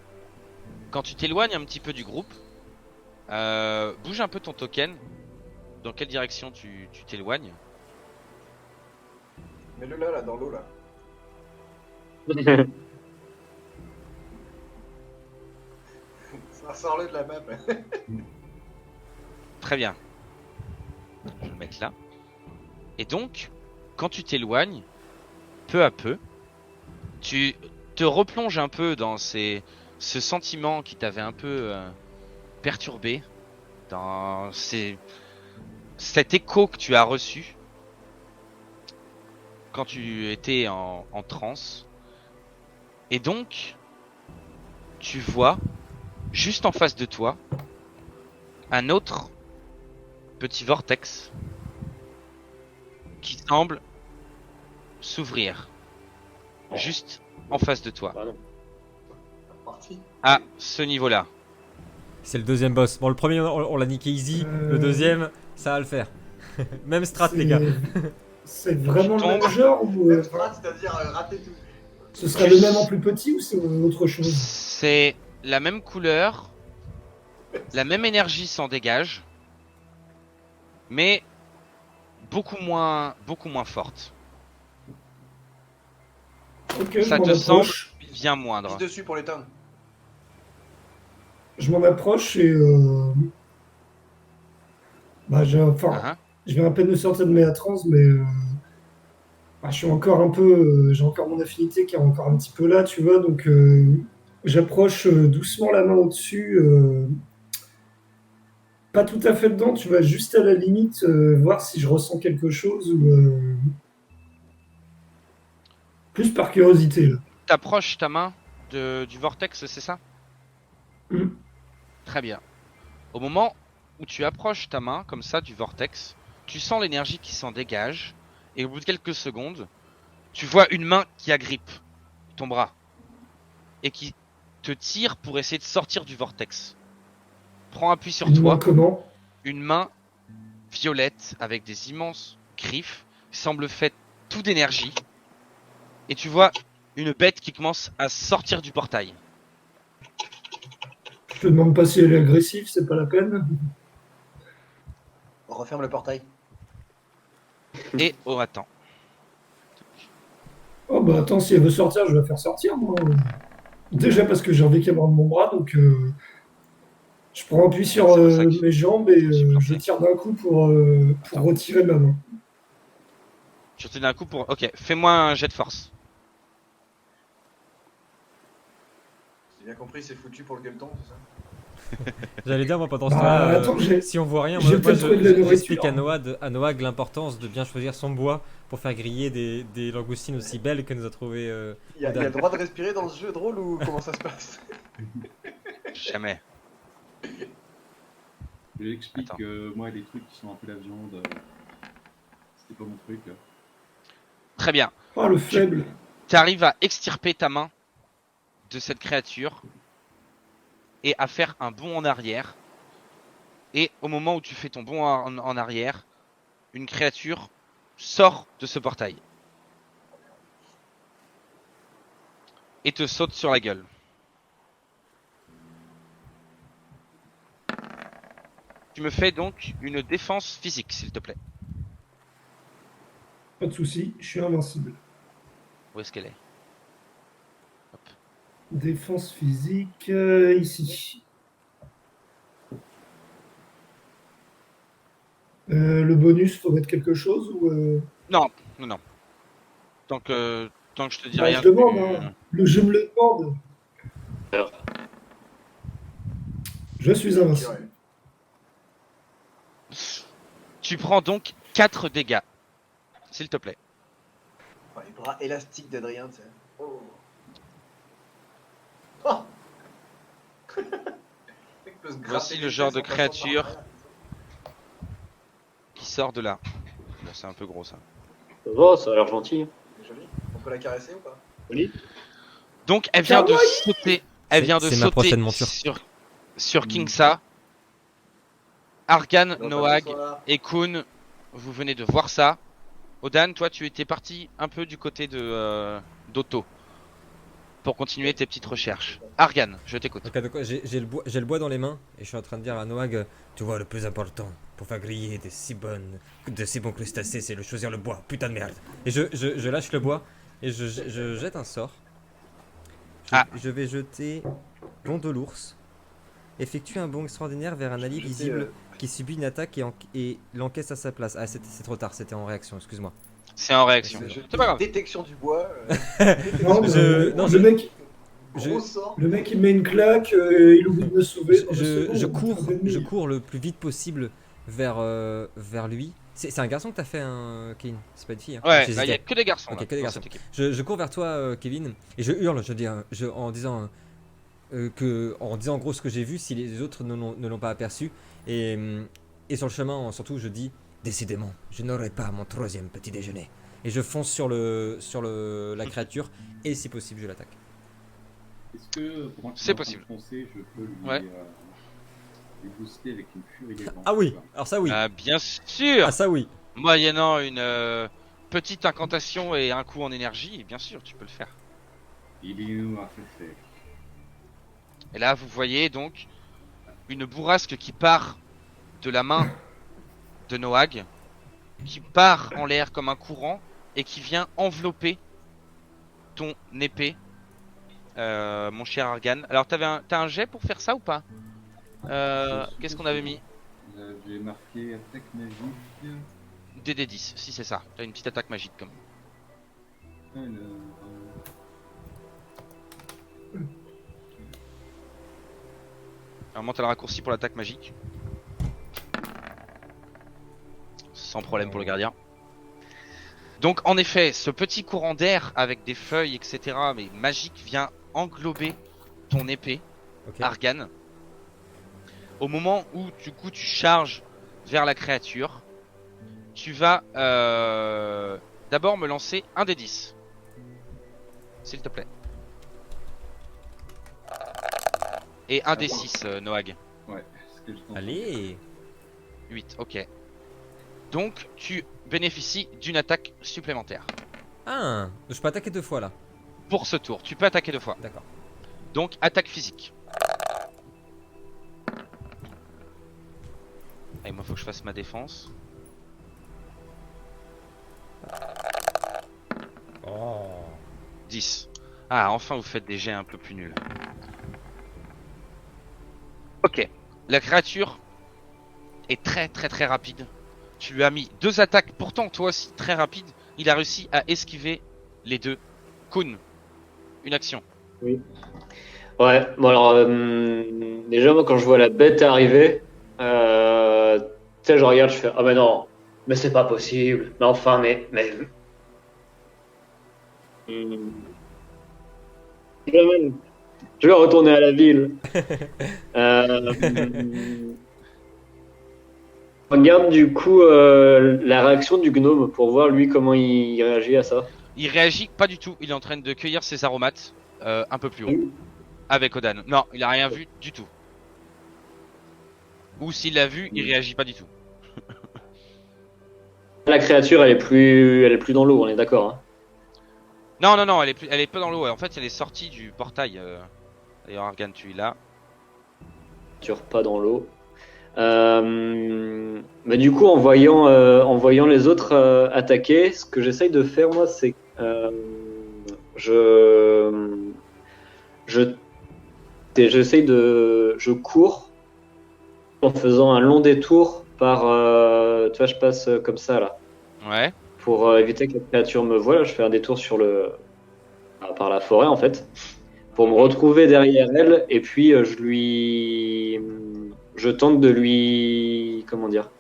quand tu t'éloignes un petit peu du groupe, bouge un peu ton token. Dans quelle direction tu t'éloignes? Mets-le là, dans l'eau, là. Ça sort-le de la map. Très bien. Je vais le mettre là. Et donc, quand tu t'éloignes, peu à peu, tu te replonges un peu dans ce sentiment qui t'avait un peu perturbé, dans cet écho que tu as reçu quand tu étais en transe. Et donc, tu vois, juste en face de toi, un autre petit vortex qui semble s'ouvrir juste en face de toi, Pardon. Parti. à ce niveau-là. C'est le deuxième boss. Bon, le premier, on l'a niqué easy. Le deuxième, ça va le faire. Même strat, les gars. C'est vraiment le même tombes. genre ou Même strat, c'est-à-dire rater tout. ce serait le même en plus petit ou c'est autre chose? C'est la même couleur, la même énergie s'en dégage, mais beaucoup moins forte. Ok, Ça je m'en te semble approche. bien moindre. Pisse dessus pour l'éteindre. Je m'en approche et bah, Hein. je viens à peine de sortir de mes trans, mais bah, je suis encore un peu, j'ai encore mon affinité qui est encore un petit peu là, tu vois, donc j'approche doucement la main au-dessus, pas tout à fait dedans, tu vois, juste à la limite, voir si je ressens quelque chose ou plus par curiosité là. T'approches ta main du vortex, c'est ça? Mm. Très bien. Au moment où tu approches ta main comme ça du vortex, tu sens l'énergie qui s'en dégage, et au bout de quelques secondes, tu vois une main qui agrippe ton bras et qui te tire pour essayer de sortir du vortex. Prends appui sur Une main toi, comment? une main violette avec des immenses griffes, semble faite tout d'énergie, et tu vois une bête qui commence à sortir du portail. Je te demande pas si elle est agressive, c'est pas la peine. On referme le portail. Et oh attends, Oh bah attends, si elle veut sortir, je vais la faire sortir moi. Déjà parce que j'ai envie qu'elle morde mon bras, donc je prends appui sur c'est pour ça que mes jambes et je me suis planté. je tire d'un coup pour Attends. retirer ma main. Tu retires d'un coup pour... Ok, fais-moi un jet de force. J'ai bien compris, c'est foutu pour le gueuleton, c'est ça? J'allais dire, moi, pendant ce Bah, temps-là, attends, si on voit rien, j'ai moi, peut-être trouvé de la nourriture. j'explique à Noag l'importance de bien choisir son bois pour faire griller des langoustines aussi belles que nous a trouvé. Il y a le droit de respirer dans ce jeu de rôle ou comment ça se passe? Jamais. Je lui explique Attends. que moi, les trucs qui sont un peu la viande, c'était pas mon truc. Très bien. Oh le faible. Tu arrives à extirper ta main de cette créature et à faire un bond en arrière. Et au moment où tu fais ton bond en arrière, une créature sort de ce portail et te saute sur la gueule. Tu me fais donc une défense physique, s'il te plaît. Pas de souci, je suis invincible. Où est-ce qu'elle est? Hop. Défense physique, ici. Le bonus, faut mettre quelque chose ou Non. Tant que je te dis bah, rien. je demande, hein. Le jeu me le demande. Je suis invincible. Tu prends donc 4 dégâts, s'il te plaît. Oh, les bras élastiques d'Adrien, tu sais. Oh. Oh. peut se gratter Voici les le genre fesses de en passant par créature derrière. qui sort de là. Bon, c'est un peu gros ça. Oh, ça a l'air gentil. C'est joli. On peut la caresser ou pas? Joli. Donc elle vient de Kawaii sauter. Elle vient de C'est ma sauter prochaine monture. sur Kingsa. Argan, Non, pas Noag bonsoir. et Kun, vous venez de voir ça. Odan, toi tu étais parti un peu du côté de d'Otto pour continuer tes petites recherches. Argan, je t'écoute. Ok, donc j'ai le bois dans les mains et je suis en train de dire à Noag, tu vois, le plus important pour faire griller de si bons crustacés, c'est de choisir le bois, putain de merde. Et je lâche le bois et je jette un sort. Je vais jeter Bond de l'ours. Effectue un bond extraordinaire vers un allié J'étais, visible qui subit une attaque et l'encaisse à sa place. Ah, c'est trop tard, c'était en réaction, excuse-moi. C'est en réaction. je- C'est pas grave. Détection du bois. Non, Non, le mec, Gros sort. le mec, il met une claque, il oublie de me sauver. Non, mais c'est bon, Je on cours, trouve l'ennemi. je cours le plus vite possible vers lui. C'est un garçon que t'as fait, Kevin. C'est pas une fille. Hein. Ouais, J'hésitais. il y a que des garçons Ok, là, que des dans garçons. cette équipe. Je cours vers toi, Kevin, et je hurle, en disant en disant en gros ce que j'ai vu si les autres ne l'ont pas aperçu. Et sur le chemin, surtout, je dis décidément, je n'aurai pas mon troisième petit déjeuner. Et je fonce sur la créature, et si possible, je l'attaque. Est-ce que pendant qu'il C'est est en train de possible. foncer, je peux Ouais. lui booster avec une furie des vents? Ah oui, alors ça oui. Bien sûr. Ah ça oui. Moyennant une petite incantation et un coup en énergie, bien sûr, tu peux le faire. Il est où, fait. Et là, vous voyez donc une bourrasque qui part de la main de Noag, qui part en l'air comme un courant et qui vient envelopper ton épée, mon cher Argan. Alors, t'as un jet pour faire ça ou pas Qu'est-ce qu'on avait mis J'ai marqué attaque magique. DD10, si c'est ça. T'as une petite attaque magique comme. Alors, Alors, t'as le raccourci pour l'attaque magique. Sans problème pour le gardien. Donc, en effet, ce petit courant d'air avec des feuilles, etc., mais magique, vient englober ton épée, Ok. Argan. Au moment où, du coup, tu charges vers la créature, tu vas d'abord me lancer un des 10. S'il te plaît. Et un des 6, Noag. ouais, ce que je t'entends. Allez. 8, ok. Donc, tu bénéficies d'une attaque supplémentaire. Ah, je peux attaquer 2 fois là. Pour ce tour, tu peux attaquer 2 fois. D'accord. Donc, attaque physique. Et moi, faut que je fasse ma défense. Oh. 10. Ah, enfin, vous faites des jets un peu plus nuls. Ok. La créature est très très très rapide. Tu lui as mis 2 attaques, pourtant toi aussi très rapide. Il a réussi à esquiver les 2. Kun, une action. Ouais, bon alors, déjà, moi, quand je vois la bête arriver, tu sais, je regarde, je fais, ah, mais non, mais c'est pas possible, mais enfin, mais. Je vais retourner à la ville. Regarde du coup la réaction du gnome pour voir lui comment il réagit à ça. Il réagit pas du tout. Il est en train de cueillir ses aromates un peu plus haut. Avec Odan. Non, il a rien vu du tout. Ou s'il l'a vu, il réagit pas du tout. La créature, elle est plus dans l'eau, on est d'accord. Hein. Non, elle est pas dans l'eau. En fait, elle est sortie du portail. D'ailleurs, Argan, tu es là. Créature pas dans l'eau. Mais du coup, en voyant les autres attaquer, ce que j'essaye de faire moi, c'est je cours en faisant un long détour par, tu vois, je passe comme ça là, Ouais. pour éviter que la créature me voie. Là, je fais un détour par la forêt en fait, pour me retrouver derrière elle et puis je tente de lui, comment dire,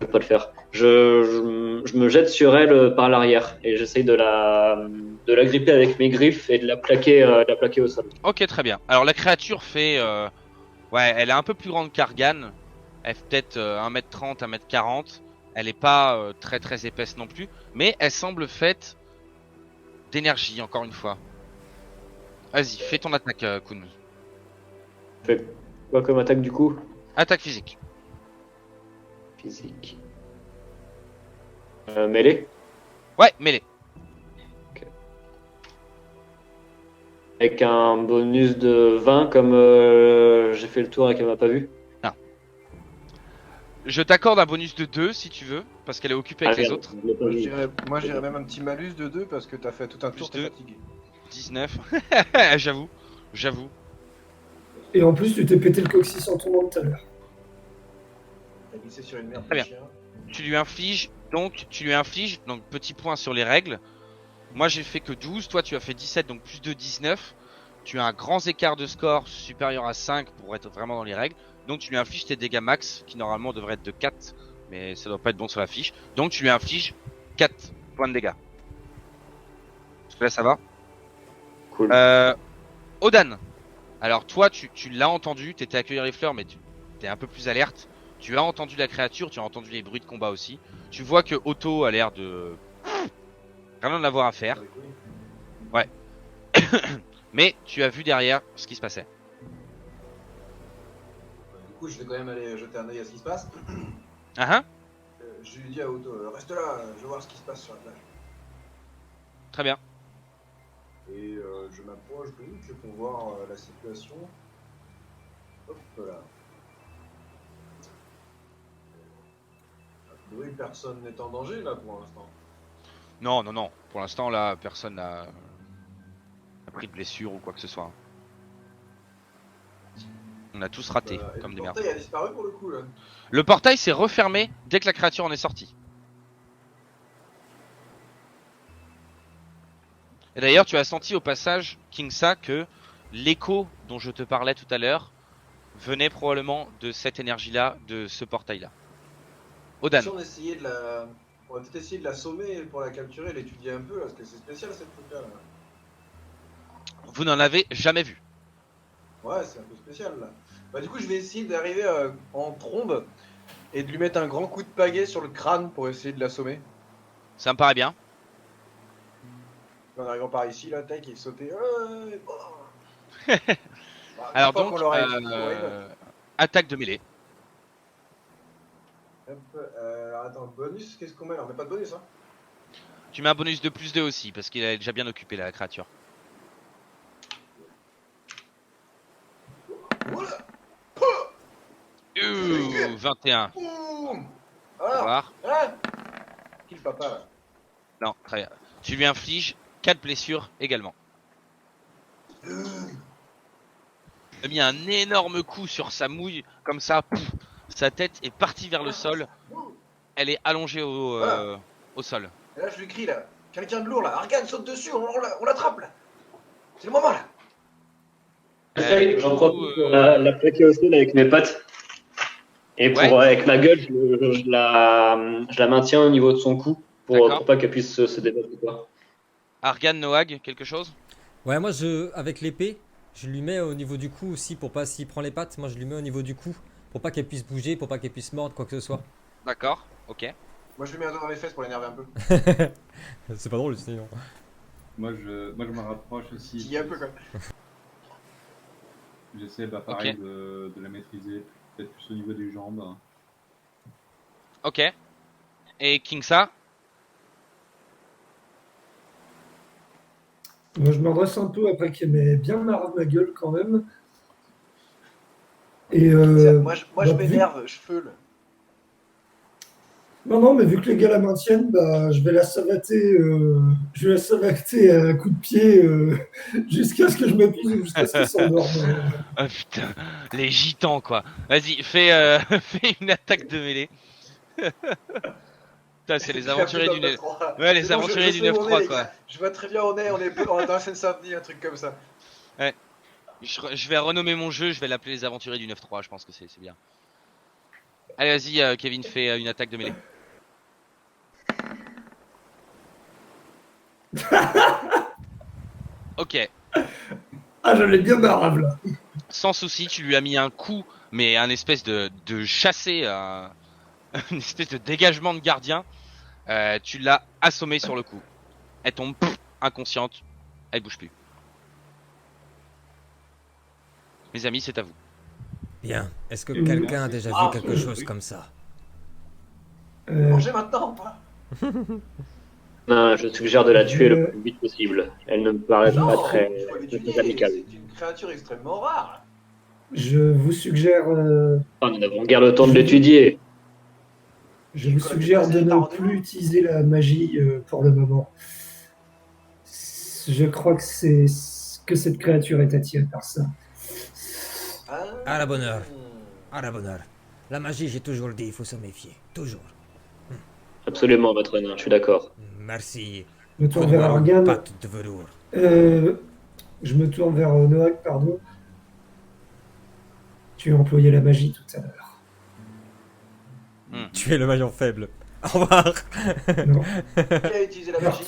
je peux pas le faire. je me jette sur elle par l'arrière et j'essaye de la gripper avec mes griffes et de la plaquer au sol. Ok, très bien. Alors la créature fait... ouais, elle est un peu plus grande qu'Argan. Elle fait peut-être 1m30, 1m40. Elle est pas très très épaisse non plus. Mais elle semble faite d'énergie, encore une fois. Vas-y, fais ton attaque, Kun. Je fais quoi comme attaque du coup? Attaque physique. Physique. Mêlée? Ouais, mêlée. Avec un bonus de 20 comme j'ai fait le tour et qu'elle m'a pas vu. Je t'accorde un bonus de 2 si tu veux, parce qu'elle est occupée avec les merde, autres. je l'ai pas vu. Moi, je dirais même un petit malus de 2 parce que t'as fait tout un Plus tour, t'es deux. fatigué. 19. J'avoue. J'avoue. Et en plus, tu t'es pété le coccyx en tombant tout à l'heure. T'as glissé sur une merde Très de bien. chien. Tu lui infliges, donc petit point sur les règles. Moi j'ai fait que 12, toi tu as fait 17, donc plus de 19. Tu as un grand écart de score supérieur à 5 pour être vraiment dans les règles. Donc tu lui infliges tes dégâts max, qui normalement devraient être de 4, mais ça doit pas être bon sur la fiche. Donc tu lui infliges 4 points de dégâts. Là ça va. Cool. Odan. Alors toi tu l'as entendu, t'étais à cueillir les fleurs, mais tu t'es un peu plus alerte. Tu as entendu la créature, tu as entendu les bruits de combat aussi. Tu vois que Otto a l'air de rien en avoir à faire. Mais tu as vu derrière ce qui se passait. Du coup, je vais quand même aller jeter un œil à ce qui se passe. Ah hein. Je lui dis à Otto, reste là, je vais voir ce qui se passe sur la plage. Très bien. Et je m'approche de Luc pour voir la situation. Hop là. A priori, personne n'est en danger là pour l'instant. Non, non, non. Pour l'instant là, personne n'a pris de blessure ou quoi que ce soit. On a tous raté, Et comme le des merdes. portail a disparu pour le coup là. Le portail s'est refermé dès que la créature en est sortie. Et d'ailleurs, tu as senti au passage, Kingsa, que l'écho dont je te parlais tout à l'heure venait probablement de cette énergie-là, de ce portail-là. Odan. Si on essayait de la... On va peut-être essayer de la sommer pour la capturer et l'étudier un peu, parce que c'est spécial cette truc-là. Là. Vous n'en avez jamais vu. Ouais, c'est un peu spécial là. Bah du coup, je vais essayer d'arriver en trombe et de lui mettre un grand coup de pagaie sur le crâne pour essayer de l'assommer. Ça me paraît bien. En arrivant par ici, là, tac, il sautait. Bah, Alors une fois donc, qu'on l'aura étudié, ouais. attaque de mêlée. Hop, attends, bonus, qu'est-ce qu'on met là? On met pas de bonus, hein? Tu mets un bonus de plus 2 aussi, parce qu'il est déjà bien occupé là, la créature. Voilà! 21. Boum! Au Alors, revoir. hein? Qui le papa là? Non, très bien. Tu lui infliges 4 blessures également. Tu as mis un énorme coup sur sa mouille, comme ça, pouf, sa tête est partie vers le sol. Elle est allongée au sol. Et là, je lui crie là. Quelqu'un de lourd là. Argan saute dessus, on l'attrape là. C'est le moment là. J'en profite pour la plaquer au sol avec mes pattes. Et pour, Ouais. avec ma gueule, je la maintiens au niveau de son cou pour D'accord. pas qu'elle puisse se débattre ou quoi. Argan, Noag, quelque chose? Ouais, moi, avec l'épée, je lui mets au niveau du cou aussi pour pas, s'il prend les pattes, moi je lui mets au niveau du cou pour pas qu'elle puisse bouger, pour pas qu'elle puisse mordre, quoi que ce soit. D'accord, ok. Moi, je lui mets un doigt dans les fesses pour l'énerver un peu. C'est pas drôle sinon. Moi, je me rapproche aussi. T'y es un peu quand même. J'essaie pareil de la maîtriser, peut-être plus au niveau des jambes. Ok. Et Kingsa? Moi, je m'adresse un peu après qu'elle m'ait bien marre de ma gueule quand même. Et Moi, je bah, m'énerve, je feule. non, mais vu que les gars la maintiennent, bah, je vais la savater à un coup de pied jusqu'à ce que je m'épuise ou jusqu'à ce qu'elle s'endorme. Ah putain, les gitans quoi. Vas-y, fais, fais une attaque de mêlée. Putain, c'est les aventuriers du 9. Ouais, les aventuriers du 9-3 quoi. Je vois très bien, on est dans la Seine-Saint-Denis, un truc comme ça. Je vais renommer mon jeu, je vais l'appeler les aventuriers du 9-3, je pense que c'est bien. Allez, vas-y, Kevin, fais une attaque de mêlée. Ok, Ah, je l'ai bien marave là. sans souci, tu lui as mis un coup, mais un espèce de chassé, une espèce de dégagement de gardien. Tu l'as assommée sur le coup. Elle tombe inconsciente, elle bouge plus. Mes amis, c'est à vous. Bien. Est-ce que Mhm. quelqu'un a déjà vu Ah, quelque chose oui. comme ça? Mangez maintenant ou pas? Non, je suggère de la tuer le Je- plus vite possible. Elle ne me paraît pas Non, très, il faut très l'étudier. amicale. C'est une créature extrêmement rare. Je vous suggère, Enfin, nous n'avons guère le temps de Je- l'étudier. je vous connais suggère pas de ces ne rendez-vous. plus utiliser la magie pour le moment. Je crois que cette créature est attirée par ça. À la bonne heure. À la bonne heure. La magie, j'ai toujours dit, il faut se méfier. Toujours. Absolument, maître nain, je suis d'accord. Merci. Je me tourne Pour vers voir une Argan. patte de velours. Je me tourne vers Noak, pardon. Tu as employé la magie tout à l'heure. Tu es le maillon faible. Au revoir. Non. Qui a utilisé la magie?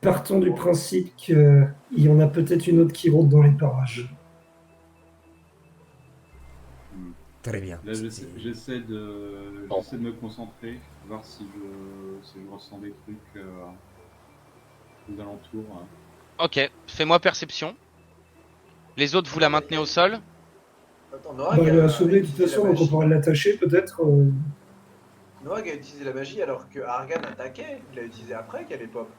Partons du principe qu'il y en a peut-être une autre qui rôde dans les parages. Très bien. Là, j'essaie de me concentrer, voir si je ressens des trucs aux alentours. Ok, fais-moi perception. Les autres, vous la maintenez au sol? Attends, Bah, elle est assommée de toute façon, donc on pourrait l'attacher peut-être. Noag a utilisé la magie alors que Argan attaquait. Il l'a utilisé après qu'elle est pop.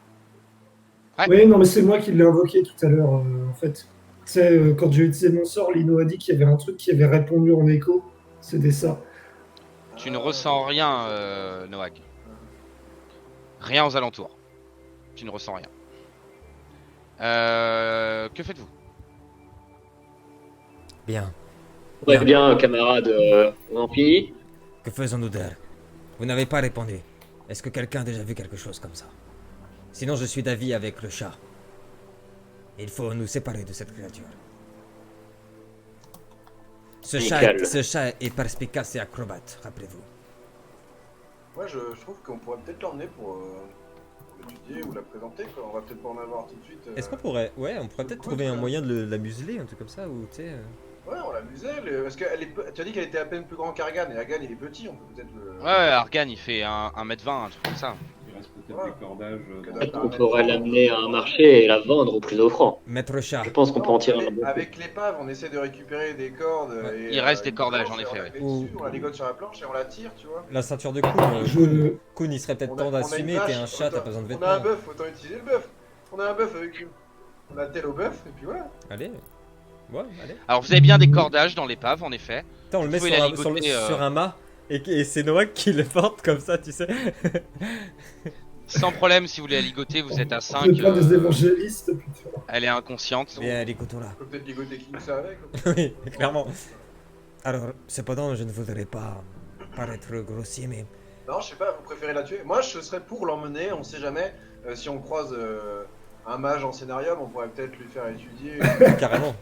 Ouais. Oui, non, mais c'est moi qui l'ai invoqué tout à l'heure, en fait. Tu sais, quand j'ai utilisé mon sort, Lino a dit qu'il y avait un truc qui avait répondu en écho. C'était ça. Tu ne ressens rien, Noag. Rien aux alentours. Tu ne ressens rien. Que faites-vous? Bien. Très bien, camarade Vampini. Que faisons-nous d'elle? Vous n'avez pas répondu. Est-ce que quelqu'un a déjà vu quelque chose comme ça? Sinon, je suis d'avis avec le chat. Il faut nous séparer de cette créature. Nickel. Ce chat est perspicace et acrobate, rappelez-vous. Moi, je trouve qu'on pourrait peut-être l'emmener pour l'étudier ou la présenter. Quoi. On va peut-être pas en avoir tout de suite. Est-ce qu'on pourrait... Ouais, on pourrait peut-être trouver un moyen de la museler, un truc comme ça, ou tu sais... Ouais, on l'amusait. Parce que tu as dit qu'elle était à peine plus grande qu'Argan. Et Argan, il est petit. On peut peut-être le. Ouais, Argan, il fait 1m20, un truc comme ça. Il reste peut-être des cordages. Peut-être qu'on pourrait l'amener à un marché et la vendre au plus offrant. Maître chat. Je pense qu'on peut en tirer un avec, bon coup. avec l'épave, on essaie de récupérer des cordes. Ouais. Et, Il reste des une cordages, planche, en et effet, On la ouais. met Ou- dessus, on la ligote sur la planche et on la tire, tu vois. La ceinture de Kuhn, Je... Kuhn, il serait peut-être On a- temps on a une d'assumer, vache, t'es un chat, t'as autant- pas besoin de On a un vêtements. bœuf, autant utiliser le bœuf. On a un bœuf avec nous. On a tel au bœuf, et puis voilà. Allez. Ouais, allez. Alors, vous avez bien des cordages dans l'épave, en effet. Attends, on le Vous met pouvez sur la un, sur le- ligoter, sur un mât, et c'est Noah qui le porte comme ça, tu sais. Sans problème, si vous voulez la ligoter, vous êtes à 5. On n'est pas des évangélistes, putain. Elle est inconsciente. Bien, écoutons-la. On peut peut-être ligoter qui nous ça avec. Oui, clairement. Alors, cependant, je ne voudrais pas paraître grossier, mais Non, je sais pas, vous préférez la tuer? Moi, je serais pour l'emmener, on sait jamais. Si on croise un mage en scénarium, on pourrait peut-être lui faire étudier. carrément.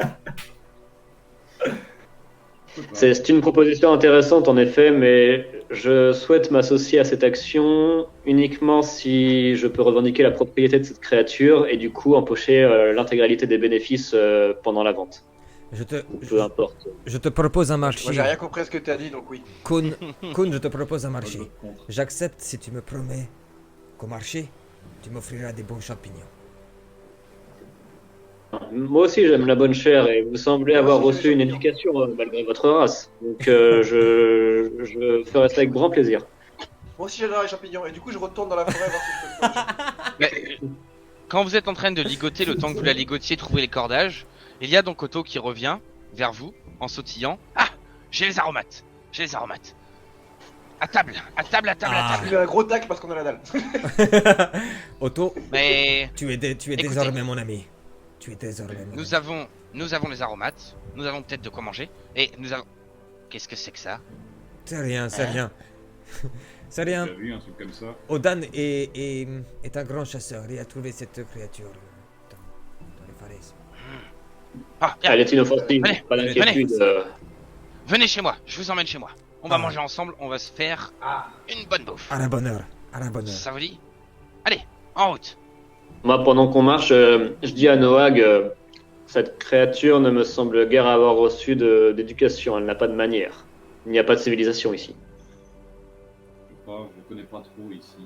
C'est une proposition intéressante en effet, mais je souhaite m'associer à cette action uniquement si je peux revendiquer la propriété de cette créature et du coup empocher l'intégralité des bénéfices pendant la vente. Je te, Ou peu importe. je te propose un Moi, j'ai marché. rien compris à ce que t'as dit, donc oui. Kuhn, je te propose un Moi, je marché. vote contre. J'accepte si tu me promets qu'au marché, tu m'offriras des bons champignons. Moi aussi j'aime la bonne chair et vous semblez Moi avoir aussi, reçu j'aime une les éducation malgré votre race. Donc je ferai ça avec grand plaisir. Moi aussi, j'adore les champignons, et du coup, je retourne dans la forêt voir si je peux trouver des champignons. Mais, quand vous êtes en train de ligoter, le temps que vous la ligotiez, trouver les cordages, il y a donc Otto qui revient vers vous en sautillant. Ah, j'ai les aromates. J'ai les aromates. À table, à table, à table, à Ah. table. Je lui mets un gros tac parce qu'on a la dalle. Otto, Mais tu es Écoutez. désormais mon ami. Tu es désormais mon ami. nous avons les aromates. Nous avons peut-être de quoi manger. Et nous avons. Qu'est-ce que c'est que ça? C'est rien, c'est Hein? rien. C'est rien. T'as vu un truc comme ça? Odan est un grand chasseur. Il a trouvé cette créature dans les falaises. Ah, bien. Elle est inoffensive, Allez, pas d'inquiétude. Venez chez moi. Je vous emmène chez moi. On va Ah. manger ensemble. On va se faire Ah, une bonne bouffe. À la bonne heure. À la bonne heure. Ça vous dit? Allez, en route. Moi, pendant qu'on marche, je dis à Noag, cette créature ne me semble guère avoir reçu d'éducation. Elle n'a pas de manière. Il n'y a pas de civilisation ici. Je connais pas trop ici.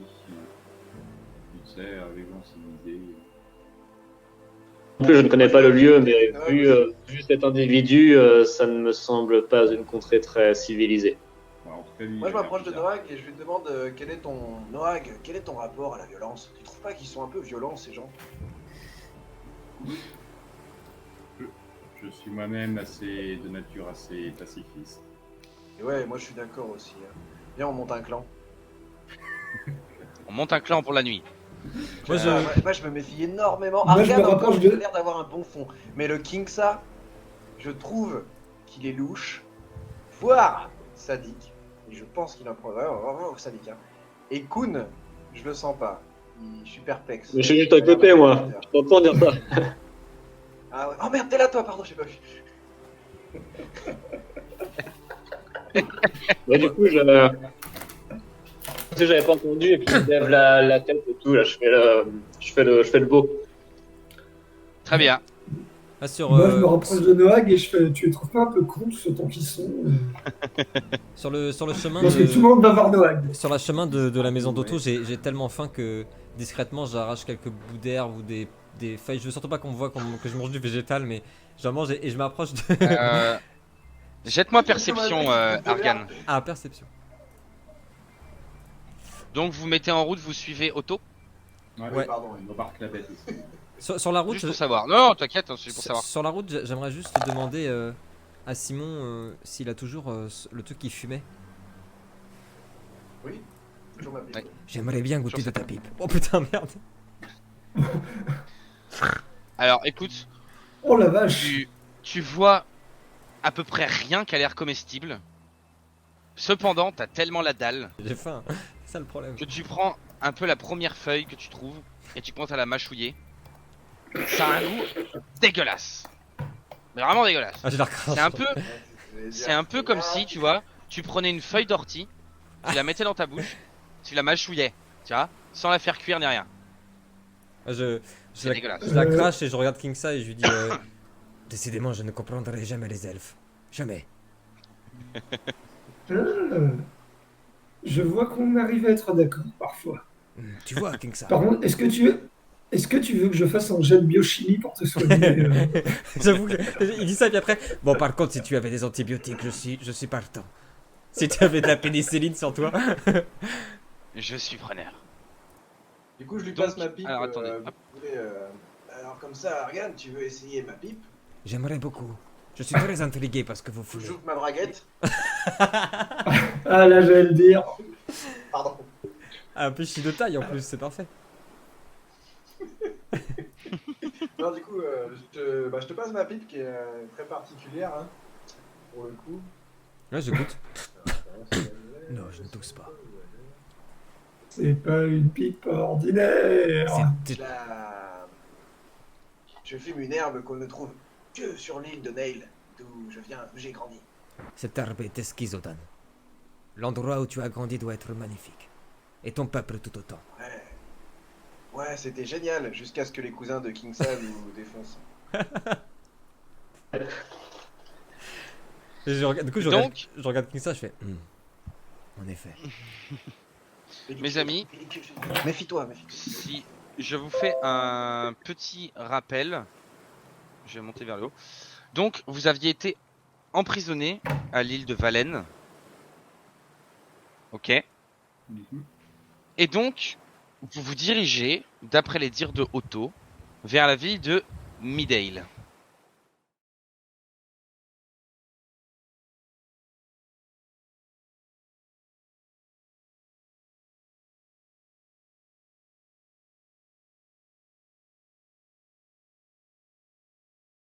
Tu sais, les gens civilisés. En plus, je ne connais pas le lieu, mais vu cet individu, ça ne me semble pas une contrée très civilisée. Ouais, en tout cas, lui, Moi, il je a l'air m'approche de bizarre. Noag et je lui demande Noag, quel est ton rapport à la violence? Tu trouves pas qu'ils sont un peu violents, ces gens? Je suis moi-même de nature assez pacifiste. Et ouais, moi, je suis d'accord aussi. Hein. Viens, on monte un clan. On monte un clan pour la nuit. Moi, Moi, je me méfie énormément. Moi, je Argan, me encore, rapproche il a de- l'air d'avoir un bon fond. Mais le Kingsa, je trouve qu'il est louche, voire sadique. Et je pense qu'il en prend vraiment sadique. Hein. Et Kun, je le sens pas. Je suis perplexe. Mais je suis juste à côté, moi. Je t'entends dire ça. Ah ouais. Oh merde, t'es là, toi, pardon, j'ai pas vu. Ouais, du coup, j'avais pas entendu et puis je lève la tête et tout. Là, je fais le beau. Très bien. là, sur, Moi, je me rapproche de Noag et je fais, tu les trouves pas un peu cons, tous autant qu'ils sont sur le chemin Parce que tout le monde va voir Noag. sur la chemin de la maison d'Otto, j'ai tellement faim que discrètement j'arrache quelques bouts d'herbe ou des feuilles. Je veux surtout pas qu'on me voit que je mange du végétal, mais j'en mange et je m'approche de. Jette-moi perception, Argan. Ah, perception. Donc vous mettez en route, vous suivez Otto. Ouais. Pardon. On embarque la bête aussi. Sur la route, Juste pour savoir. Non, t'inquiète, hein, c'est pour savoir. sur la route, j'aimerais juste demander à Simon s'il a toujours le truc qui fumait. Oui, toujours ma pipe. Ouais. J'aimerais bien goûter Sur de ta pipe. Oh putain, merde. Alors écoute, Oh la vache. tu vois à peu près rien qui a l'air comestible. Cependant, t'as tellement la dalle J'ai faim. C'est ça le problème. que tu prends un peu la première feuille que tu trouves et tu commences à la mâchouiller. Ça a un goût dégueulasse. Mais vraiment dégueulasse. Ah, j'ai la crasse. C'est un peu comme si, tu vois, tu prenais une feuille d'ortie, tu la mettais dans ta bouche, tu la mâchouillais, tu vois, sans la faire cuire ni rien. Je la, dégueulasse. je la crache et je regarde Kingsa et je lui dis décidément, je ne comprendrai jamais les elfes. Jamais. Ah. Je vois qu'on arrive à être d'accord parfois. Tu vois, Kingsa. Par contre, est-ce que tu veux que je fasse un jet de biochimie pour te soigner J'avoue qu'il dit ça et puis après. Bon, par contre, si tu avais des antibiotiques, je suis partant. Si tu avais de la pénicilline sur toi. Je suis preneur. Du coup, je lui Donc, passe ma pipe. alors, attendez, vous hop. voulez, alors comme ça, Argan, tu veux essayer ma pipe? J'aimerais beaucoup. Je suis très intrigué parce que vous Faut que fumez. j'ouvre ma braguette. Ah là, j'allais le dire. Pardon. Ah, un peu chi de taille en plus, c'est parfait. Non, du coup, je te passe ma pipe qui est très particulière, hein, pour le coup. Ouais, je goûte. Non, je ne tousse pas. C'est pas une pipe ordinaire. Je fume une herbe qu'on ne trouve que sur l'île de Nail, d'où je viens, d'où j'ai grandi. Cette herbe est esquisse, Odan. L'endroit où tu as grandi doit être magnifique. Et ton peuple tout autant. Ouais. Ouais, c'était génial, jusqu'à ce que les cousins de Kingsa nous défoncent. Et du coup, Donc- je regarde Kingsa, je fais. En effet. Mes amis, Méfie-toi, méfie-toi. si je vous fais un petit rappel, je vais monter vers le haut. Donc, vous aviez été emprisonné à l'île de Valène. Ok. Mhm. Et donc, vous vous dirigez, d'après les dires de Otto, vers la ville de Midale.